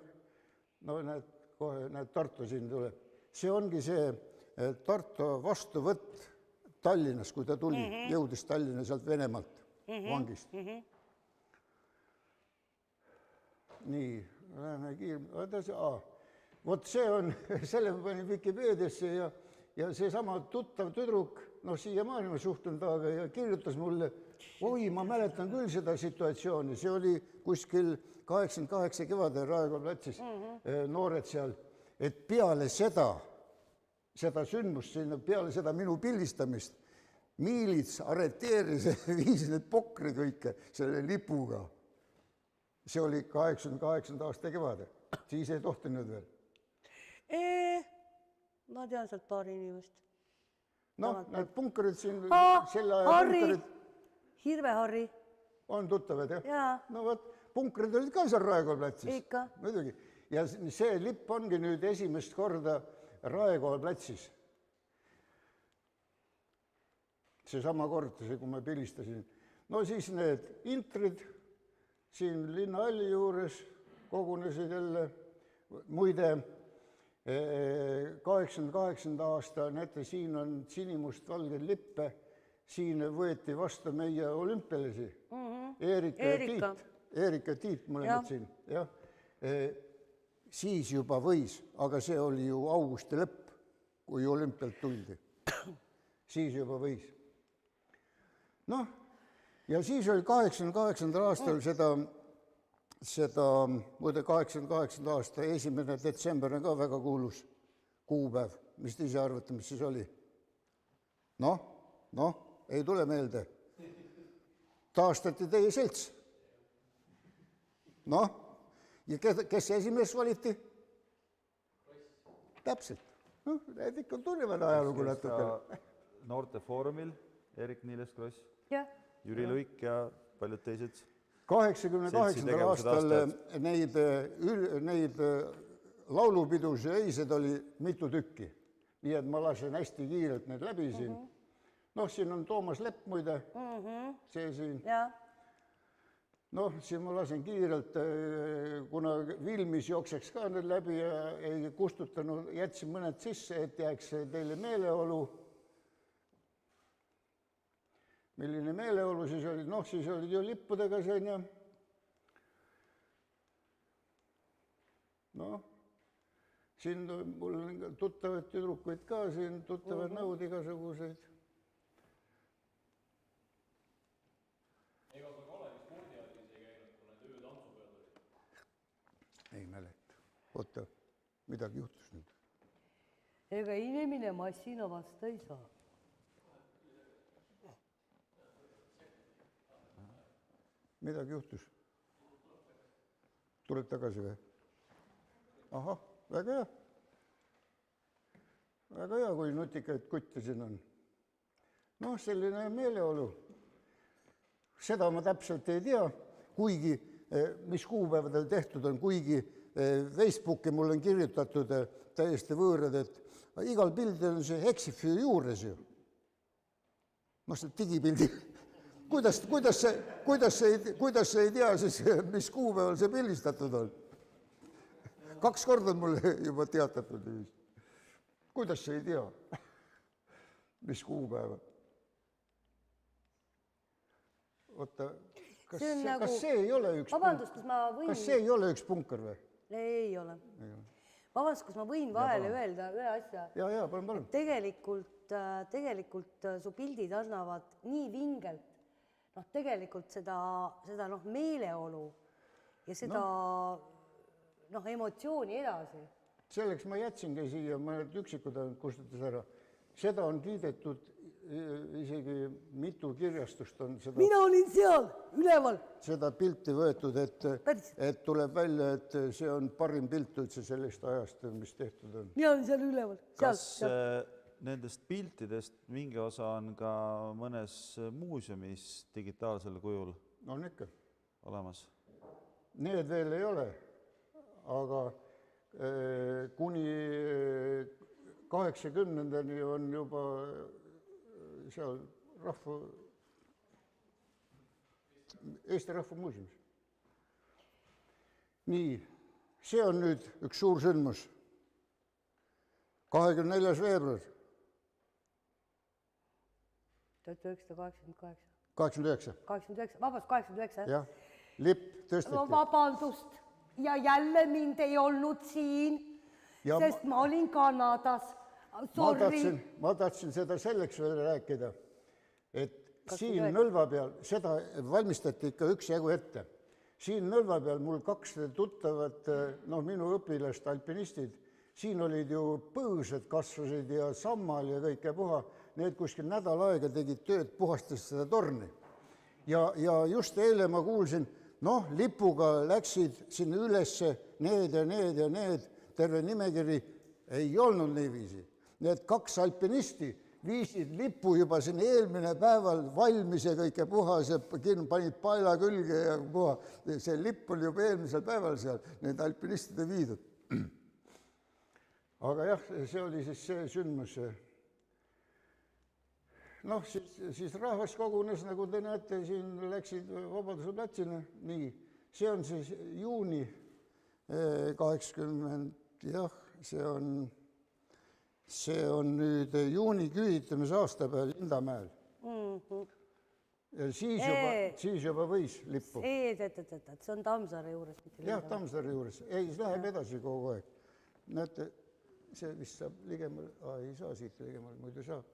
no näed, kohe näed, Tartu siin tuleb. See ongi see Tartu vastuvõtt Tallinnas, kui ta tuli, jõudis Tallinna sealt Venemaalt vangist. Nii, läheme kiiremini. Vot see on, selle ma panin Vikipeediasse ja seesama tuttav tüdruk, noh, siiamaani ma suhtlen taaga ja kirjutas mulle, oi, ma mäletan küll seda situatsiooni, see oli kuskil 88 kevadel Raekoja platsis, noored seal, et peale seda sündmust, peale seda minu pildistamist, miilits arreteeris, viis need pokri kõike selle lipuga. See oli 88. aasta kevade, siis ei tohtinud veel. Ma tean sealt paari inimest. Noh, need punkarid siin, selle aja punkarid. Hirve-Harri. On tuttavad, jah? Jaa. No võt, punkarid olid ka seal Raekoja platsis. Ikka. Muidugi. Ja see lipp ongi nüüd esimest korda Raekoja platsis. Seesama kord, kui ma pilistasin. No siis need intrid siin linnahalli juures kogunesid jälle. Muide, 88. aasta, näete, siin on sinimustvalged lippe, siin võeti vastu meie olümpialisi. Eerika ja Tiit mõlemad siin. Siis juba võis, aga see oli ju augusti lõpp, kui olümpialt tuldi. Siis juba võis. Noh, ja siis oli 88. aastal muide 88. aasta 1. detsember on ka väga kuulus kuupäev, mis te ise arvate, mis siis oli? Noh, ei tule meelde. Taastati teie selts. Noh, ja kes esimees valiti? Täpselt. Noh, need ikka tunnevad ajalugu natuke. Noortefoorumil Erik Niiles Kross, Jüri Luik ja paljud teised. 88. aastal neid laulupidusi ja öised oli mitu tükki. Nii et ma lasen hästi kiirelt need läbi siin. Noh, siin on Toomas Lepp muide, see siin. Noh, siin ma lasen kiirelt, kuna Vilmis jookseks ka need läbi ja ei kustutanud, jätsin mõned sisse, et jääks teile meeleolu. Milline meeleolu siis oli? Noh, siis olid ju lippudega siin ja noh, siin mul on tuttavad tüdrukuid ka siin, tuttavad nõud igasuguseid. Ega sa Kalevi spordihallis ei käinud, kui need öötantsupeod olid? Ei mäleta. oota, midagi juhtus nüüd. Ega inimene massina vastu ei saa. Midagi juhtus. Tuleb tagasi või? Ahah, väga hea. Väga hea, kui nutikaid kutte siin on. Noh, selline meeleolu. Seda ma täpselt ei tea, kuigi, mis kuupäevadel tehtud on, kuigi Facebooki mul on kirjutatud täiesti võõrad, et igal pildil on see Hexify juures ju. Noh, see digipildi. Kuidas sa ei tea siis, mis kuupäeval see pildistatud on? 2 korda on mulle juba teatatud. Kuidas sa ei tea, mis kuupäeva? Oota, kas see ei ole üks vabandust, kas ma võin... Kas see ei ole üks punker või? Ei ole. Vabandust, kas ma võin vahele öelda ühe asja? Ja, palun. Tegelikult su pildid annavad nii vingelt, tegelikult seda meeleolu ja seda emotsiooni edasi. Selleks ma jätsingi siia, mõned üksikud kustutas ära. Seda on kiidetud, isegi mitu kirjastust on seda... Mina olin seal, üleval. Seda pilti võetud, et tuleb välja, et see on parim pilt üldse sellest ajast, mis tehtud on. Mina olin seal üleval. Kas nendest piltidest mingi osa on ka mõnes muuseumis digitaalsel kujul on ikka olemas? Need veel ei ole, aga kuni 80-ndani on juba seal Eesti Rahva Muuseumis. Nii, see on nüüd üks suur sündmus. 24. veebruar. 1988. 89. 89, vabandust, 89. Jah, lipp tõsteti. Vabandust, ja jälle mind ei olnud siin, sest ma olin Kanadas. Ma tahtsin seda selleks veel rääkida, et siin Nõlva peal, seda valmistati ikka üksjagu ette. Siin Nõlva peal mul 2 tuttavat, minu õpilast, alpinistid, siin olid ju põõsad kasvasid ja sammal ja kõike puha. Need kuskil nädal aega tegid tööd, puhastas seda torni. Ja just eile ma kuulsin, lipuga läksid sinna ülesse need ja need, terve nimekiri ei olnud niiviisi. Need 2 alpinisti viisid lipu juba siin eelmine päeval valmis ja kõike puhas ja panid paela külge ja puha. See lipp oli juba eelmisel päeval seal, need alpinistide viidud. Aga jah, see oli siis see sündmus. Siis rahvas kogunes, nagu te näete, siin läksid Vabaduse platsina. Nii, see on siis juuni 80, jah, see on nüüd juuni küüditamise aastapäev Lindamäel. Ja siis juba võis lippu. See on Tammsaare juures. Jah, Tammsaare juures. Ei, see läheb edasi kogu aeg. Näete, see vist saab ligemal, ei saa siit ligemal, muidu saab.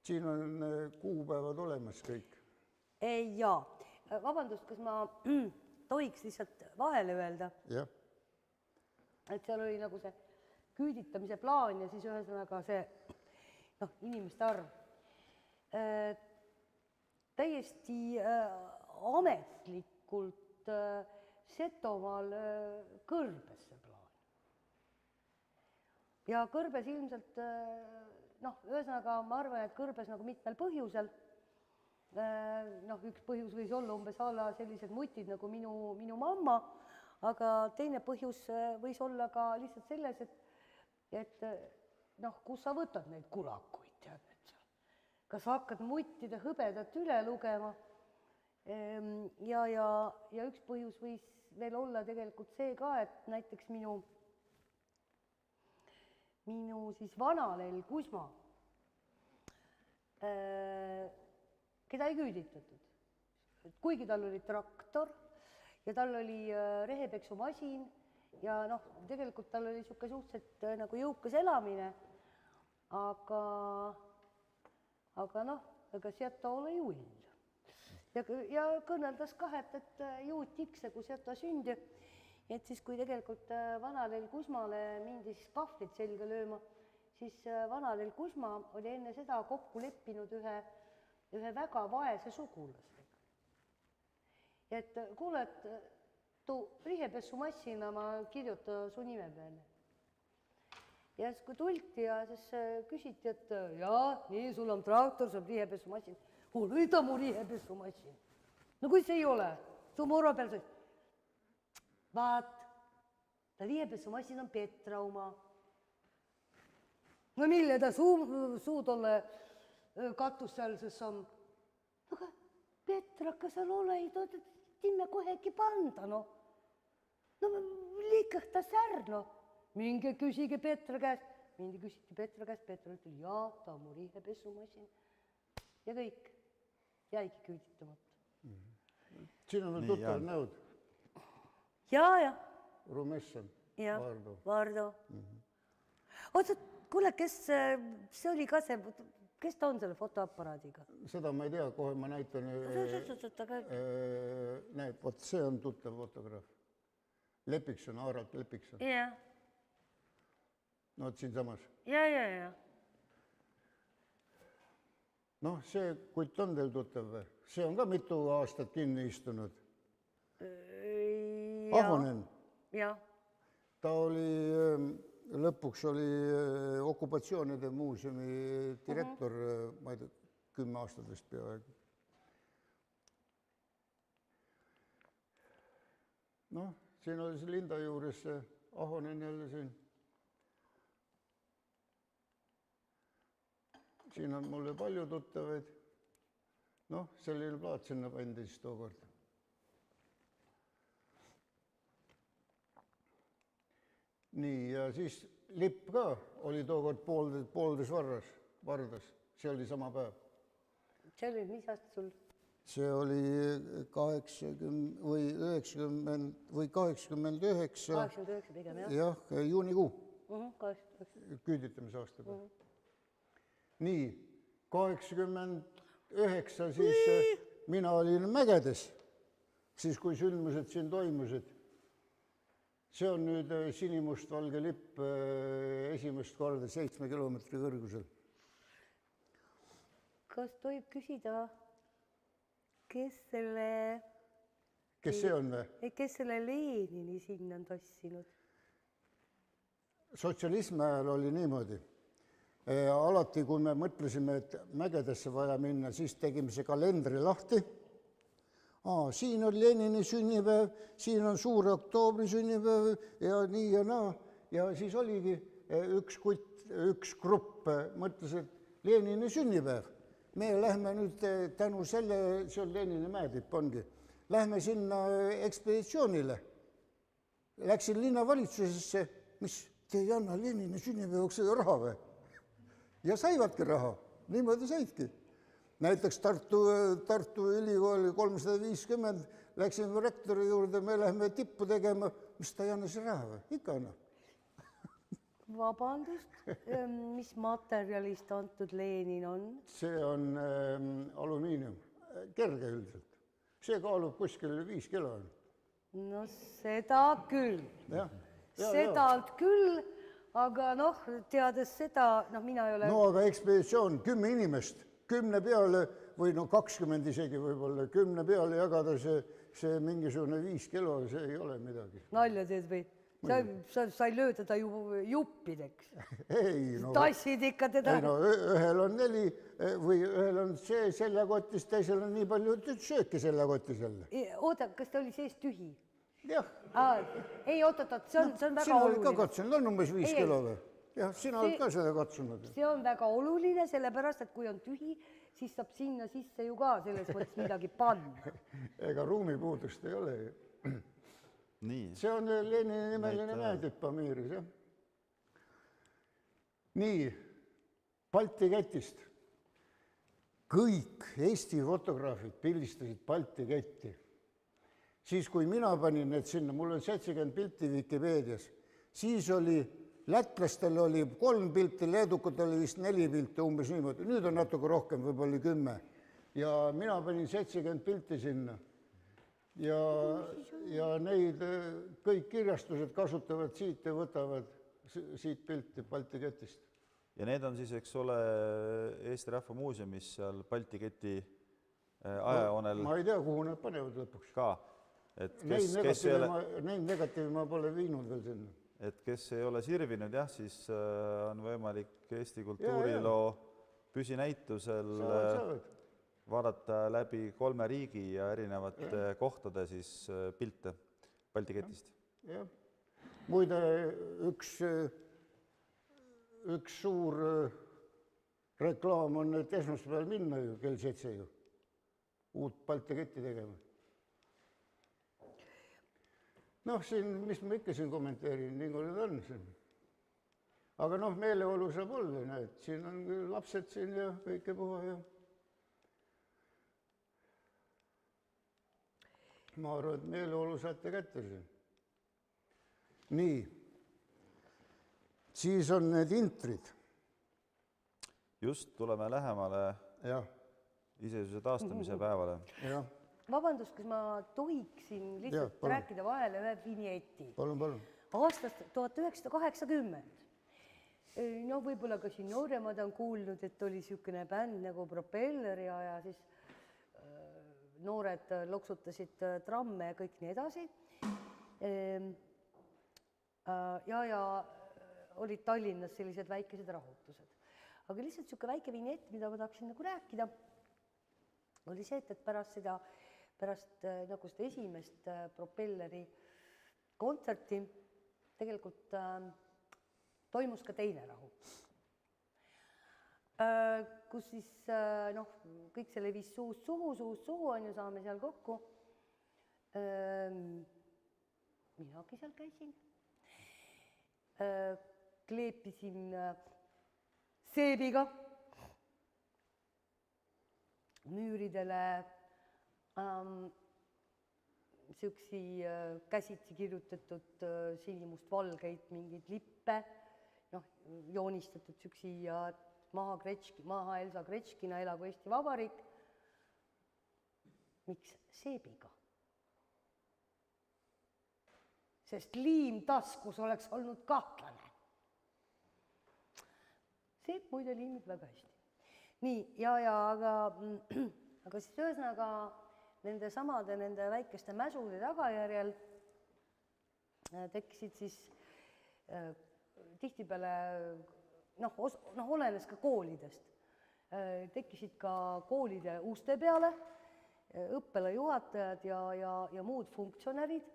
Siin on kuupäevad olemas kõik. Jaa. Vabandust, kas ma tohiks lihtsalt vahele öelda? Jah. Et seal oli nagu see küüditamise plaan ja siis ühesõnaga see inimeste arv. Täiesti ametlikult Setomaal Kõrbes see plaan. Ja Kõrbes ilmselt, ühesõnaga ma arvan, et Kõrbes nagu mitmel põhjusel. Üks põhjus võis olla umbes alla sellised mutid nagu minu mamma, aga teine põhjus võis olla ka lihtsalt selles, et kus sa võtad neid kulakuid, tead, et kas hakkad muttide hõbedat üle lugema ja üks põhjus võis veel olla tegelikult see ka, et näiteks minu siis vanalell Kusma, keda ei küüditatud, kuigi tal oli traktor ja tal oli rehepeksumasin ja tegelikult tal oli niisugune suhteliselt nagu jõukas elamine, aga ega Seto ole juind. Ja kõneldas ka, et juut tikse, kui Seto sündi. et siis, kui tegelikult vanaleel Kusmale mindi siis kahvlit selga lööma, siis vanaleel Kusma oli enne seda kokku leppinud ühe väga vaese sugulasega. Et kuule, et tuu rihepessumassina ma kirjuta su nime peale. Ja siis, kui tulti ja siis küsiti, et jaa, nii, sul on traktor, sul on rihepessumassin. Mida mu rihepessumassin? No kui see ei ole, su moro peal see. Vaat, ta rihepessumassin on Petra oma. No mille ta suu tolle katus seal siis on? Aga Petraka seal ole, timme kohegi panda, no. No liikahta sär, no. Minge küsige Petra käest. Mindi küsiti Petra käest, Petra ütles, jaa, ta on mu rihepessumassin. Ja kõik. Jäigi küüditamata. Siin on tuttav näod. Ja. Rumesson, Ja, Vardo. Vardo. Oota, kuule, kes see oli ka see, kes ta on selle fotoaparaadiga? Seda ma ei tea, kohe ma näitan. Näed, vot see on tuttav fotograaf. Lepikson, Aaralt Lepikson. Jah. No siin samas. Ja. Noh, see kutt on teil tuttav või? See on ka mitu aastat kinni istunud. Ahonen. Ja. Ta oli, lõpuks oli okupatsioonide muuseumi direktor, ma ei tea, 10 aastat vist peaaegu. Noh, siin oli see Linda juures see Ahonen jälle siin. Siin on mulle palju tuttavaid. Noh, selline plaat sinna pandi siis tookord. Nii, ja siis lipp ka oli tookord pooldes vardas. See oli sama päev. See oli, mis aasta sul? See oli 80 või 90 või 89. 89 pigem, jah. Jah, juunikuu. 89. Küüditamise aasta peal. Nii, 89 siis mina olin Mägedes, siis kui sündmused siin toimusid. See on nüüd sinimustvalge lipp esimest korda 7 kilomeetri kõrgusel. Kas tohib küsida, kes selle... Kes see on või? Kes selle Lenini sinna on tassinud? Sotsialismi ajal oli niimoodi. Alati, kui me mõtlesime, et Mägedesse vaja minna, siis tegime see kalendri lahti. Siin on Lenini sünnipäev, siin on suur oktoobri sünnipäev ja nii ja naa. Ja siis oligi üks grupp mõtles, et Lenini sünnipäev. Me lähme nüüd tänu selle, see on Lenini mäetipp ongi, lähme sinna ekspeditsioonile. Läksin linnavalitsusesse, mis te ei anna Lenini sünnipäevaks raha või? Ja saivadki raha, niimoodi saidki. Näiteks Tartu ülikooli 350, läksime rektori juurde, me lähme tippu tegema, mis ta ei anna see raha või? Ikka anna. Vabandust, mis materjalist antud Lenin on? See on alumiinium, kerge üldiselt. See kaalub kuskil 5 kilo. No seda küll. Sedalt küll. Aga noh, teades seda, mina ei ole... No aga ekspeditsioon, 10 inimest, 10 peale või 20 isegi võib-olla, 10 peale jagada see mingisugune 5 kilo, see ei ole midagi. Nalja teed või? Sa ei löö teda juppideks. Ei, no... Tassid ikka teda... Ei, no ühel on 4 või ühel on see seljakotis, teisel on nii palju sööki seljakotis jälle. Oota, kas ta oli sees tühi? Jah. Ei, oot, see on väga sina olid oluline. ka katsunud, on umbes 5 kilo või? Jah, sina olid ka seda katsunud. See on väga oluline, sellepärast, et kui on tühi, siis saab sinna sisse ju ka selles mõttes midagi panna. Ega ruumipuudust ei ole ju. Nii. See on Lenini nimeline mäetipp Amiris, jah. Nii, Balti ketist. Kõik Eesti fotograafid pildistasid Balti ketti. Siis, kui mina panin need sinna, mul on 70 pilti Vikipeedias, siis oli, lätlastel oli 3 pilti, leedukud oli vist 4 pilti, umbes niimoodi. Nüüd on natuke rohkem, võib-olla 10. Ja mina panin 70 pilti sinna. ja neid kõik kirjastused kasutavad siit ja võtavad siit pilti Balti ketist. Ja need on siis, eks ole, Eesti Rahva Muuseumis seal Balti keti ajajoonel Ma ei tea, kuhu nad panevad lõpuks. ka. Et Neid negatiivi ma pole viinud veel sinna. Et kes ei ole sirvinud, jah, siis on võimalik Eesti kultuuriloo püsinäitusel vaadata läbi 3 riigi ja erinevate kohtade siis pilte Balti ketist. Jah. Muide, üks suur reklaam on, et esmaspäeval minna ju kell 7 ju. Uut Balti ketti tegema. Noh, siin, mis ma ikka siin kommenteerin, nii kui need on siin. Aga noh, meeleolu saab olla, näed, siin on lapsed siin ja kõike puha ja ma arvan, et meeleolu saate kätte siin. Nii, siis on need intrid. Just tuleme lähemale iseseisvuse taastamise päevale. Jah. Vabandust, kas ma tohiksin lihtsalt rääkida vahele ühe vinjeti? Palun. Aastast 1980. No võib-olla ka siin nooremad on kuulnud, et oli niisugune bänd nagu Propeller ja siis noored loksutasid tramme ja kõik nii edasi. Ja olid Tallinnas sellised väikesed rahutused. Aga lihtsalt niisugune väike vinjett, mida ma tahaksin nagu rääkida, oli see, et pärast nagu seda esimest Propelleri kontserti tegelikult toimus ka teine rahutus, kus siis kõik see levis suust suhu on ju, saame seal kokku. Minagi seal käisin. Kleepisin seebiga müüridele niisugusi käsitsi kirjutatud sinimustvalgeid mingeid lippe, joonistatud niisugusi ja maha Elsa Gretškina, elagu Eesti Vabariik. Miks seebiga? Sest liim taskus oleks olnud kahtlane. Seep muide liimib väga hästi. Nii, aga siis ühesõnaga nende väikeste mäsude tagajärjel tekkisid siis tihtipeale, olenes ka koolidest, tekkisid ka koolide uste peale õppelajuhatajad ja muud funktsionärid,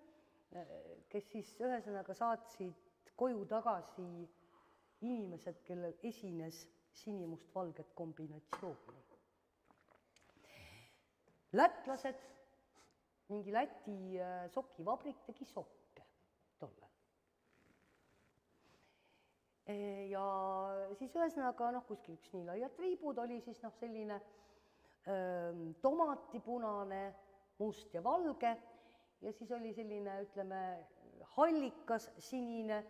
kes siis ühesõnaga saatsid koju tagasi inimesed, kellel esines sinimust-valget kombinatsiooni. Lätlased, mingi Läti sokivabrik tegi sokke tolle. Ja siis ühesõnaga, kuskil üks nii laiad triibud oli siis selline tomatipunane, must ja valge ja siis oli selline, ütleme, hallikas, sinine,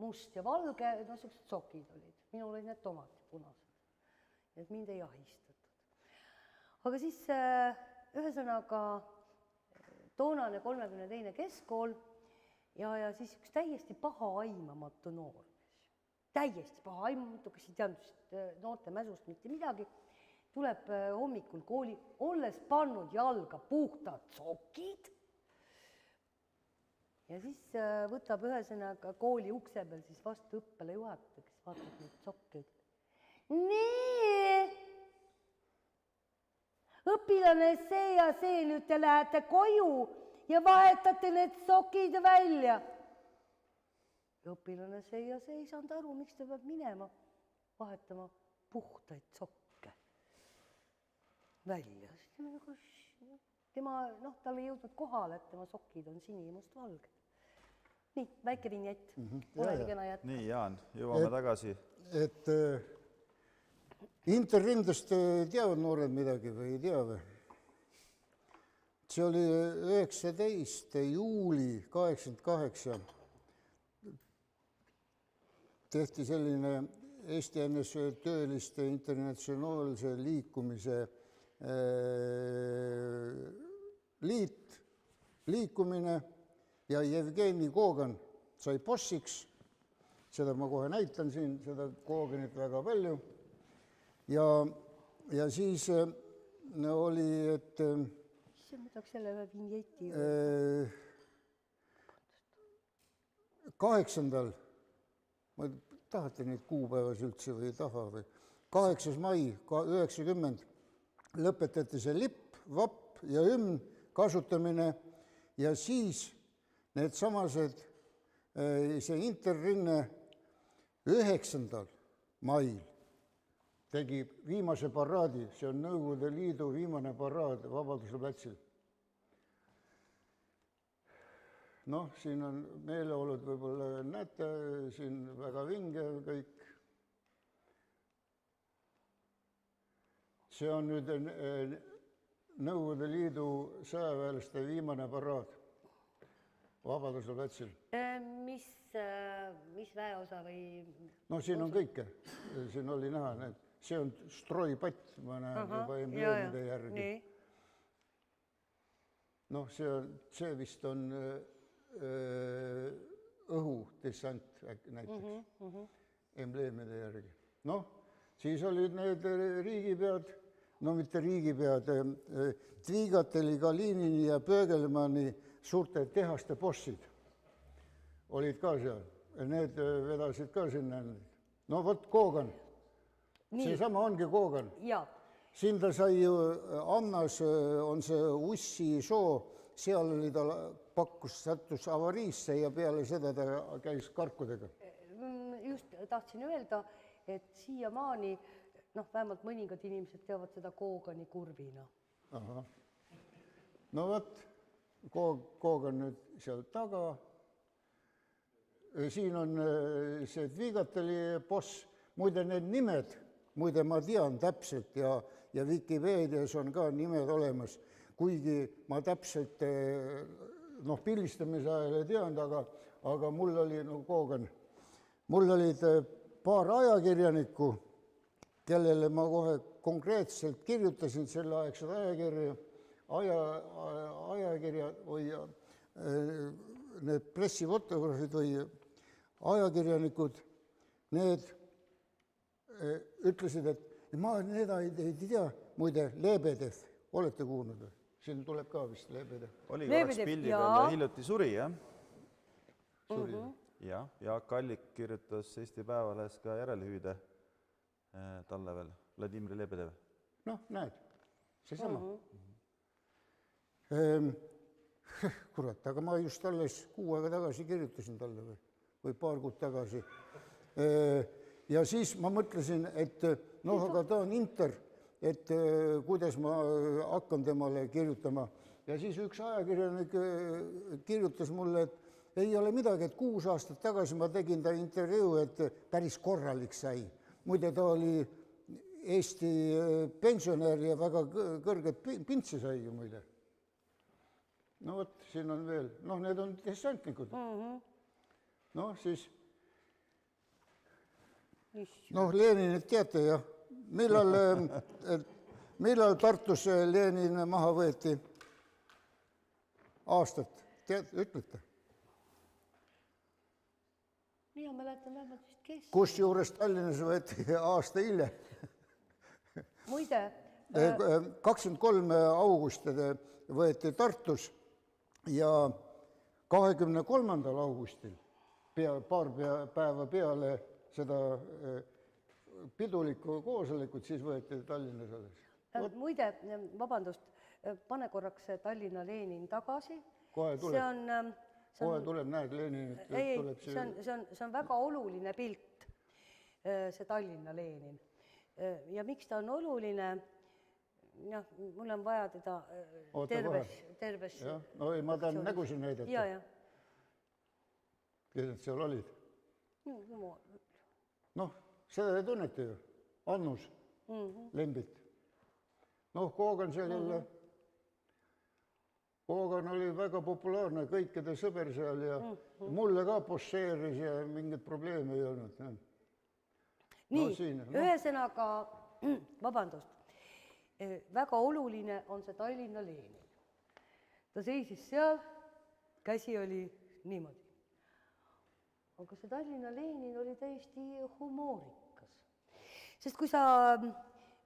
must ja valge, sellised sokid olid. Minul olid need tomatipunased. Et mind ei ahistatud. Aga siis ühesõnaga toonane 32. keskkool ja siis üks täiesti paha aimamatu noormees. Täiesti paha aimamatu, kes ei teadnud noorte mäsust mitte midagi, tuleb hommikul kooli, olles pannud jalga puhtad sokid ja siis võtab ühesõnaga kooli ukse peal siis vastu õppelajuhataja, kes vaatab neid sokke. Nii, õpilane see ja see, nüüd te lähete koju ja vahetate need sokid välja. Õpilane see ja see ei saanud aru, miks ta peab minema vahetama puhtaid sokke välja. Tal ei jõudnud kohale, et tema sokid on sinimust-valged. Nii, väike vinjett. Olegi kena jätta. Nii, Jaan, jõuame tagasi. Et interrindest teavad noored midagi või ei tea või? See oli 19. juuli 88. Tehti selline Eesti NSV tööliste internatsionaalse liikumise liit liikumine ja Jevgeni Kogan sai bossiks, seda ma kohe näitan siin, seda Koganit väga palju, ja siis oli, et issand, ma tahaks selle ühe vinjeti. 8. ma tahate neid kuupäevas üldse või ei taha või 8. mai 90 lõpetati see lipp, vapp ja hümn kasutamine ja siis needsamased, see Interrinne 9. mail tegi viimase paraadi, see on Nõukogude Liidu viimane paraad Vabaduse platsil. Noh, siin on meeleolud, võib-olla näete, siin väga vinge kõik. See on nüüd Nõukogude Liidu sõjaväelaste viimane paraad Vabaduse platsil. Mis väeosa või? No siin on kõike, siin oli näha, see on strooipatt, ma näen juba embleemide järgi. Noh, see vist on õhudessant näiteks, embleemide järgi. Noh, siis olid need riigipead, no mitte riigipead, Tvigateli, Kalinini ja Pöögelmanni suurte tehaste bossid olid ka seal. Need vedasid ka sinna. No vot, Kogan. Seesama ongi Kogan. Siin ta sai ju, Annas on see Ussi soo, seal oli ta sattus avariisse ja peale seda ta käis karkudega. Just tahtsin öelda, et siiamaani, vähemalt mõningad inimesed teavad seda Kogani kurvina. No vot, Kogan nüüd seal taga. Siin on see Tvigateli boss, muide need nimed, muide ma tean täpselt ja Vikipeedias on ka nimed olemas, kuigi ma täpselt pildistamise ajal ei teanud, aga mul oli Kogan. Mul olid paar ajakirjanikku, kellele ma kohe konkreetselt kirjutasin selleaegsed ajakirjad või need pressifotograafid või ajakirjanikud, need ütlesid, et ma need ei tea, muide, Lebedev, olete kuulnud? Siin tuleb ka vist Lebedev. Oli korraks pildi peal ja hiljuti suri, jah? Suri. Jah, Jaak Allik kirjutas Eesti Päevalehes ka järelhüüde talle veel, Vladimir Lebedev. Noh, näed, seesama. Kurat, aga ma just alles 6 aega tagasi kirjutasin talle või paar kuud tagasi. Ja siis ma mõtlesin, et aga ta on Inter, et kuidas ma hakkan temale kirjutama. Ja siis üks ajakirjanik kirjutas mulle, et ei ole midagi, et 6 aastat tagasi ma tegin ta intervjuu, et päris korralik sai. Muide, ta oli Eesti pensionär ja väga kõrget pintsi sai ju muide. No vot, siin on veel, need on dessantnikud. Siis, Leninit teate, jah. Millal Tartus Lenin maha võeti? Aastat, ütlete? Mina mäletan vähemalt vist kes. Kus juures Tallinnas võeti aasta hiljem? Muide. 23. augustil võeti Tartus ja 23. augustil, paar päeva peale seda pidulikku koosolekut, siis võeti Tallinnas alles. Muide, vabandust, pane korraks Tallinna Lenin tagasi. Kohe tuleb, näed, Leninit tuleb see on väga oluline pilt, see Tallinna Lenin. Ja miks ta on oluline? Mul on vaja teda terves. No ei, ma tahan nägusid näidata. Kes need seal olid? Seda te tunnete ju. Annus, Lembit. Kogan seal jälle. Kogan oli väga populaarne, kõikide sõber seal ja mulle ka posseeris ja mingit probleemi ei olnud. Nii, ühesõnaga, vabandust. Väga oluline on see Tallinna Lenin. Ta seisis seal käsi oli niimoodi. Aga see Tallinna Lenin oli täiesti humoorikas. Sest kui sa,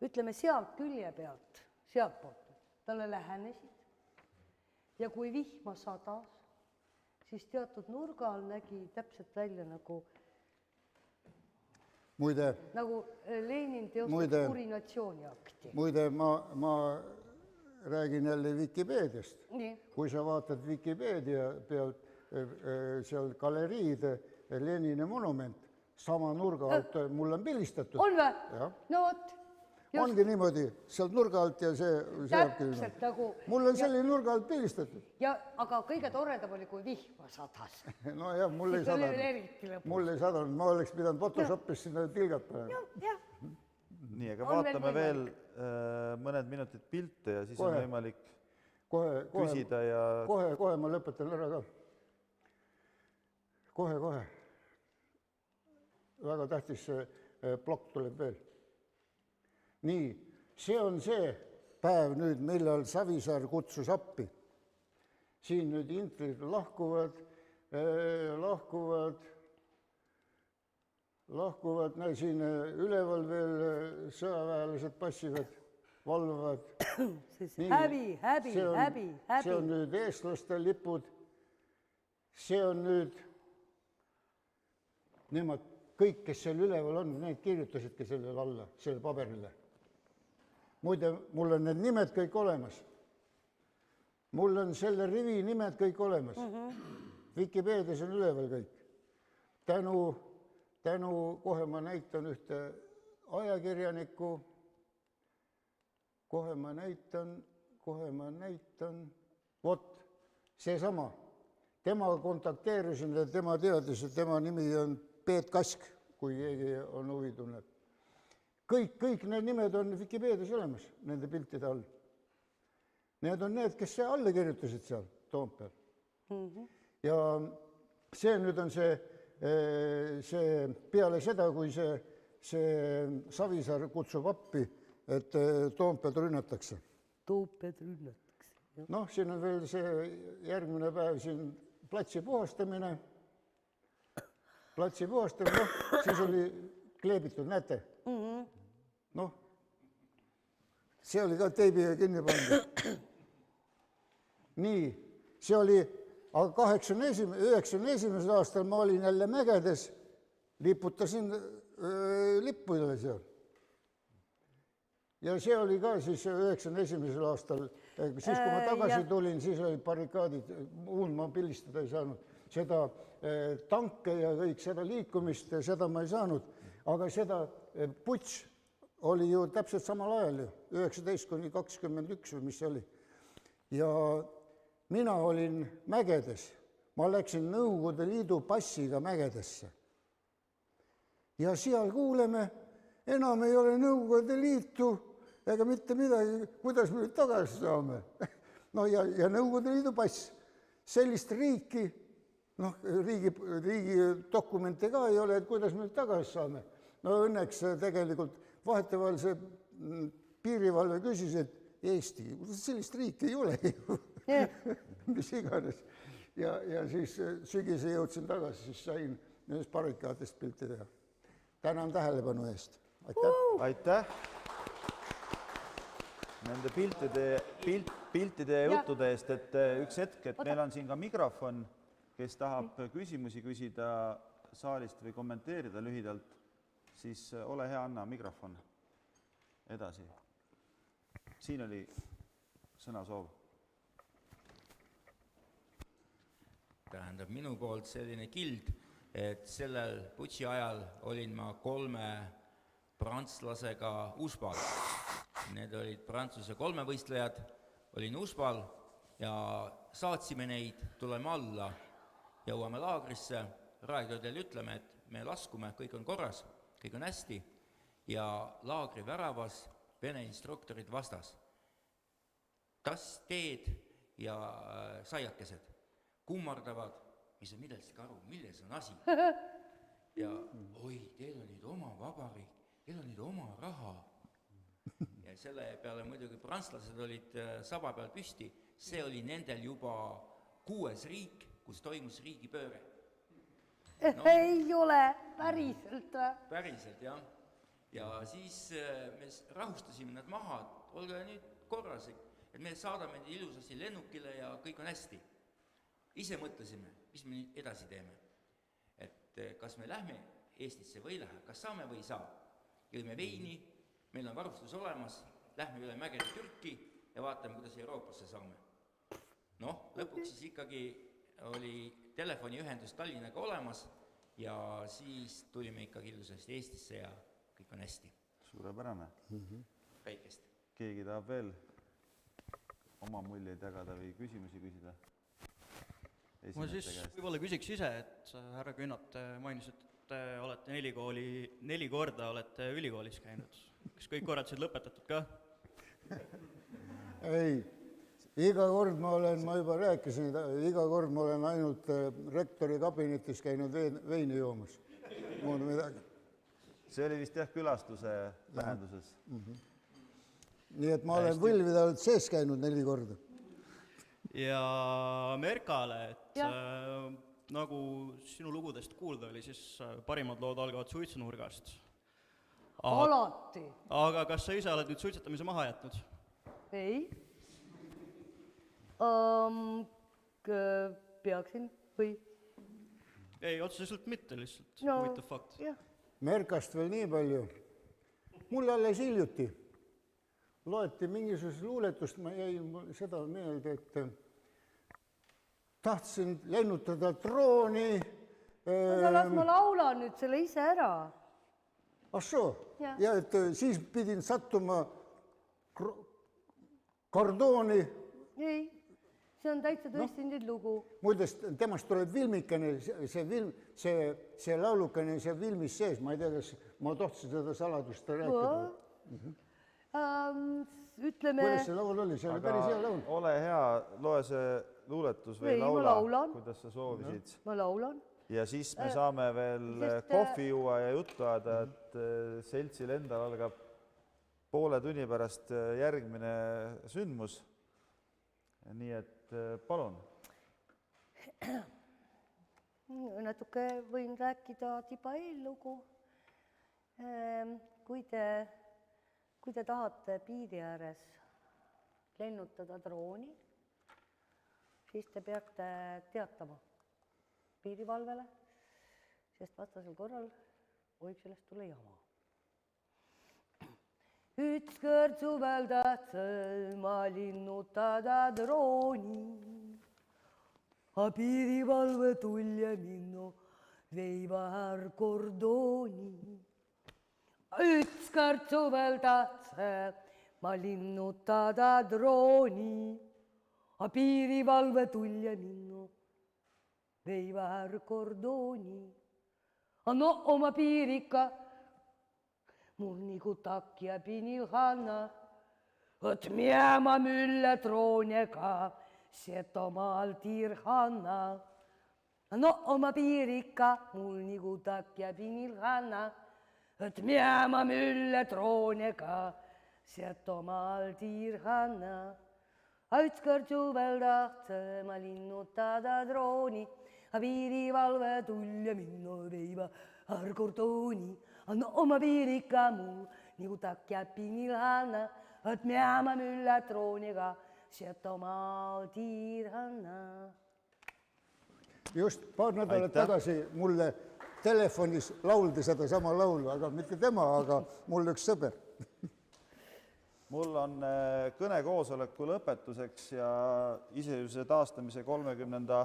ütleme, sealt külje pealt, sealt poolt, talle lähenesid ja kui vihma sadas, siis teatud nurga all nägi täpselt välja nagu Lenin teostas urinatsiooniakti. Muide, ma räägin jälle Vikipeediast. Nii. Kui sa vaatad Vikipeedia pealt seal galeriide Lenini monument, sama nurga alt mul on pildistatud. On või? Ja. No vot. Ongi niimoodi, sealt nurga alt ja see Täpselt nagu. Mul on selline nurga alt pildistatud. Aga kõige toredam oli, kui vihma sadas. No jah, mul ei sadanud. Mul ei sadanud, ma oleks pidanud Photoshopis sinna tilgata. Jah. Nii, aga vaatame veel mõned minutid pilte ja siis on võimalik küsida ja... Kohe ma lõpetan ära ka. Kohe. Väga tähtis plokk tuleb veel. Nii, see on see päev nüüd, millal Savisaar kutsus appi. Siin nüüd intrid lahkuvad, näe siin üleval veel sõjaväelased passivad, valvavad. Häbi. See on nüüd eestlaste lipud, see on nüüd nemad kõik, kes seal üleval on, need kirjutasidki sellele alla, selle paberile. Muide, mul on need nimed kõik olemas. Mul on selle rivi nimed kõik olemas. Vikipeedias on üleval kõik. Tänu, kohe ma näitan ühte ajakirjanikku. Kohe ma näitan. Vot, seesama. Tema kontakteerisin ja tema teadis, et tema nimi on Peet Kask, kui keegi on huvi tunneb. Kõik need nimed on Vikipeedias olemas, nende piltide all. Need on need, kes alla kirjutasid seal Toompeal. Ja see nüüd on see peale seda, kui see Savisaar kutsub appi, et Toompead rünnatakse. Noh, siin on veel see järgmine päev siin platsi puhastamine, siis oli kleebitud, näete? Noh, see oli ka teibiga kinni pandud. Nii, see oli, aga 91. aastal ma olin jälle Mägedes, liputasin lippudele seal. Ja see oli ka siis 91. aastal, siis kui ma tagasi tulin, siis oli barrikaadid, muud ma pildistada ei saanud. Seda tanke ja kõik seda liikumist, seda ma ei saanud, aga seda puts oli ju täpselt samal ajal ju, 19–21 või mis see oli. Ja mina olin Mägedes, ma läksin Nõukogude Liidu passiga Mägedesse. Ja seal kuuleme, enam ei ole Nõukogude Liitu ega mitte midagi, kuidas me nüüd tagasi saame. No ja Nõukogude Liidu pass, sellist riiki, noh, riigi dokumente ka ei ole, et kuidas me nüüd tagasi saame. No õnneks tegelikult vahetevahel see piirivalve küsis, et Eesti, sellist riiki ei ole ju, mis iganes. Ja siis sügise jõudsin tagasi, siis sain nendest barrikaadist pilti teha. Tänan tähelepanu eest. Aitäh nende piltide ja juttude eest, et üks hetk, et meil on siin ka mikrofon, kes tahab küsimusi küsida saalist või kommenteerida lühidalt, siis ole hea, anna mikrofon edasi. Siin oli sõnasoov. Tähendab minu poolt selline kild, et sellel putsi ajal olin ma 3 prantslasega Uspal. Need olid Prantsuse 3 võistlejad, olin Uspal ja saatsime neid, tuleme alla, jõuame laagrisse, raadiodel ütleme, et me laskume, kõik on korras, kõik on hästi ja laagri väravas Vene instruktorid vastas. Teed ja saiakesed kummardavad, mis on millestki aru, milles on asi. Ja oi, teil on nüüd oma vabariik, teil on nüüd oma raha. Ja selle peale muidugi prantslased olid saba peal püsti, see oli nendel juba 6. riik, kus toimus riigipööre. Ei ole päriselt või? Päriselt, jah. Ja siis me rahustasime nad maha, et olge nüüd korras, et me saadame neid ilusasti lennukile ja kõik on hästi. Ise mõtlesime, mis me nüüd edasi teeme. Et kas me lähme Eestisse või ei lähe, kas saame või ei saa. Jõime veini, meil on varustus olemas, lähme üle mägede Türki ja vaatame, kuidas Euroopasse saame. Lõpuks siis ikkagi oli telefoniühendus Tallinnaga olemas ja siis tulime ikkagi ilusasti Eestisse ja kõik on hästi. Suurepärane. Päikest. Keegi tahab veel oma muljeid jagada või küsimusi küsida? Ma siis võib-olla küsiks ise, et härra Künnat mainis, et te olete 4 korda olete ülikoolis käinud. Kas kõik korrad said lõpetatud ka? Ei, iga kord ma juba rääkisin, iga kord ma olen ainult rektori kabinetis käinud veini joomas. Muud midagi. See oli vist jah külastuse tähenduses. Nii et ma olen Võlvide alt sees käinud 4 korda. Ja Merkale, et nagu sinu lugudest kuulda oli, siis parimad lood algavad suitsunurgast. Alati. Aga kas sa ise oled nüüd suitsetamise maha jätnud? Ei. Peaksin või? Ei, otseselt mitte, lihtsalt huvitav fakt. Merkast veel nii palju. Mulle alles hiljuti loeti mingisugust luuletust, ma jäin seda meelde, et tahtsin lennutada drooni. Aga las ma laulan nüüd selle ise ära. Ahsoo, ja et siis pidin sattuma kardooni. Ei, see on täitsa tõesti nüüd lugu. Muidest, temast tuleb filmikene, see laulukene, see filmis sees, ma ei tea, kas ma tohtsin seda saladust rääkida. Ütleme... Kuidas see laul oli? See oli päris hea laul. Ole hea, loe see luuletus või laula, kuidas sa soovisid. Ma laulan. Ja siis me saame veel kohvi juua ja juttu ajada, et seltsil endal algab poole tunni pärast järgmine sündmus. Nii et palun. Natuke võin rääkida tiba eellugu. Kui te tahate piiri ääres lennutada drooni, siis te peate teatama piirivalvele, sest vastasel korral võib sellest tulla jama. Ükskord suvel tahtsin ma linnutada drooni, a piirivalve tulje minno vei vahar kordooni. Ükskord suvel tahtsin ma linnutada drooni, a piirivalve tulje minno vei vahar kordooni. No oma piirika mul nagu takja pinilhana, et miema mülle troonega Setomaal tiirhana. No oma piirika mul nagu takja pinilhana, et miema mülle troonega Setomaal tiirhana. Ükskord suvel tahtsin ma linnutada drooni, a piirivalve tulje minno veiva harkordooni. No oma piirika muu nagu takja pinilhana, et miema mülle trooniga Setomaal tiirhana. Just paar nädalat tagasi mulle telefonis lauldi seda sama laulu, aga mitte tema, aga mul üks sõber. Mul on kõnekoosoleku lõpetuseks ja iseseisvuse taastamise 30.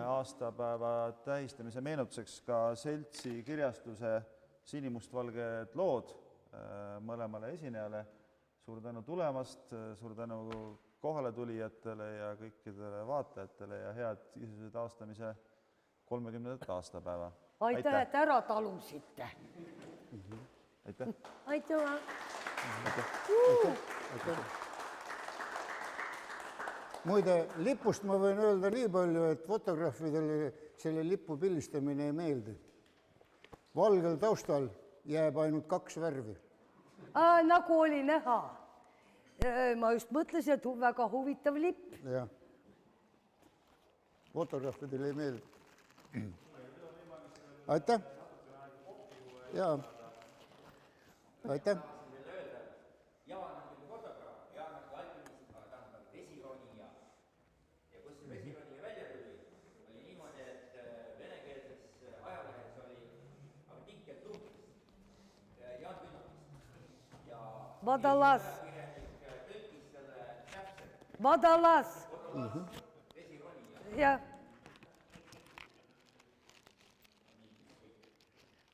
aastapäeva tähistamise meenutuseks ka seltsi kirjastuse sinimustvalged lood mõlemale esinejale. Suur tänu tulemast, suur tänu kohale tulijatele ja kõikidele vaatajatele ja head iseseisvuse taastamise 30. aastapäeva. Aitäh, et ära talusite. Aitäh. Aitäh. Muide, lipust ma võin öelda nii palju, et fotograafidele selle lipu pildistamine ei meeldi. Valgel taustal jääb ainult 2 värvi. Nagu oli näha. Ma just mõtlesin, et väga huvitav lipp. Jah. fotograafidele ei meeldi. Aitäh! Jaa, aitäh! Jaan on küll fotograaf, Jaan on ka alpinist, aga ta on ka vesironija. Ja kus see vesironija välja tuli, oli niimoodi, et venekeelses ajalehes oli artikkel Tuukist, Jaan Künnapist. Ja Vadalas, kirjanik tõlkis selle täpselt Vadalas. vesironija. Jah.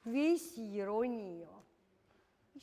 Vesironija.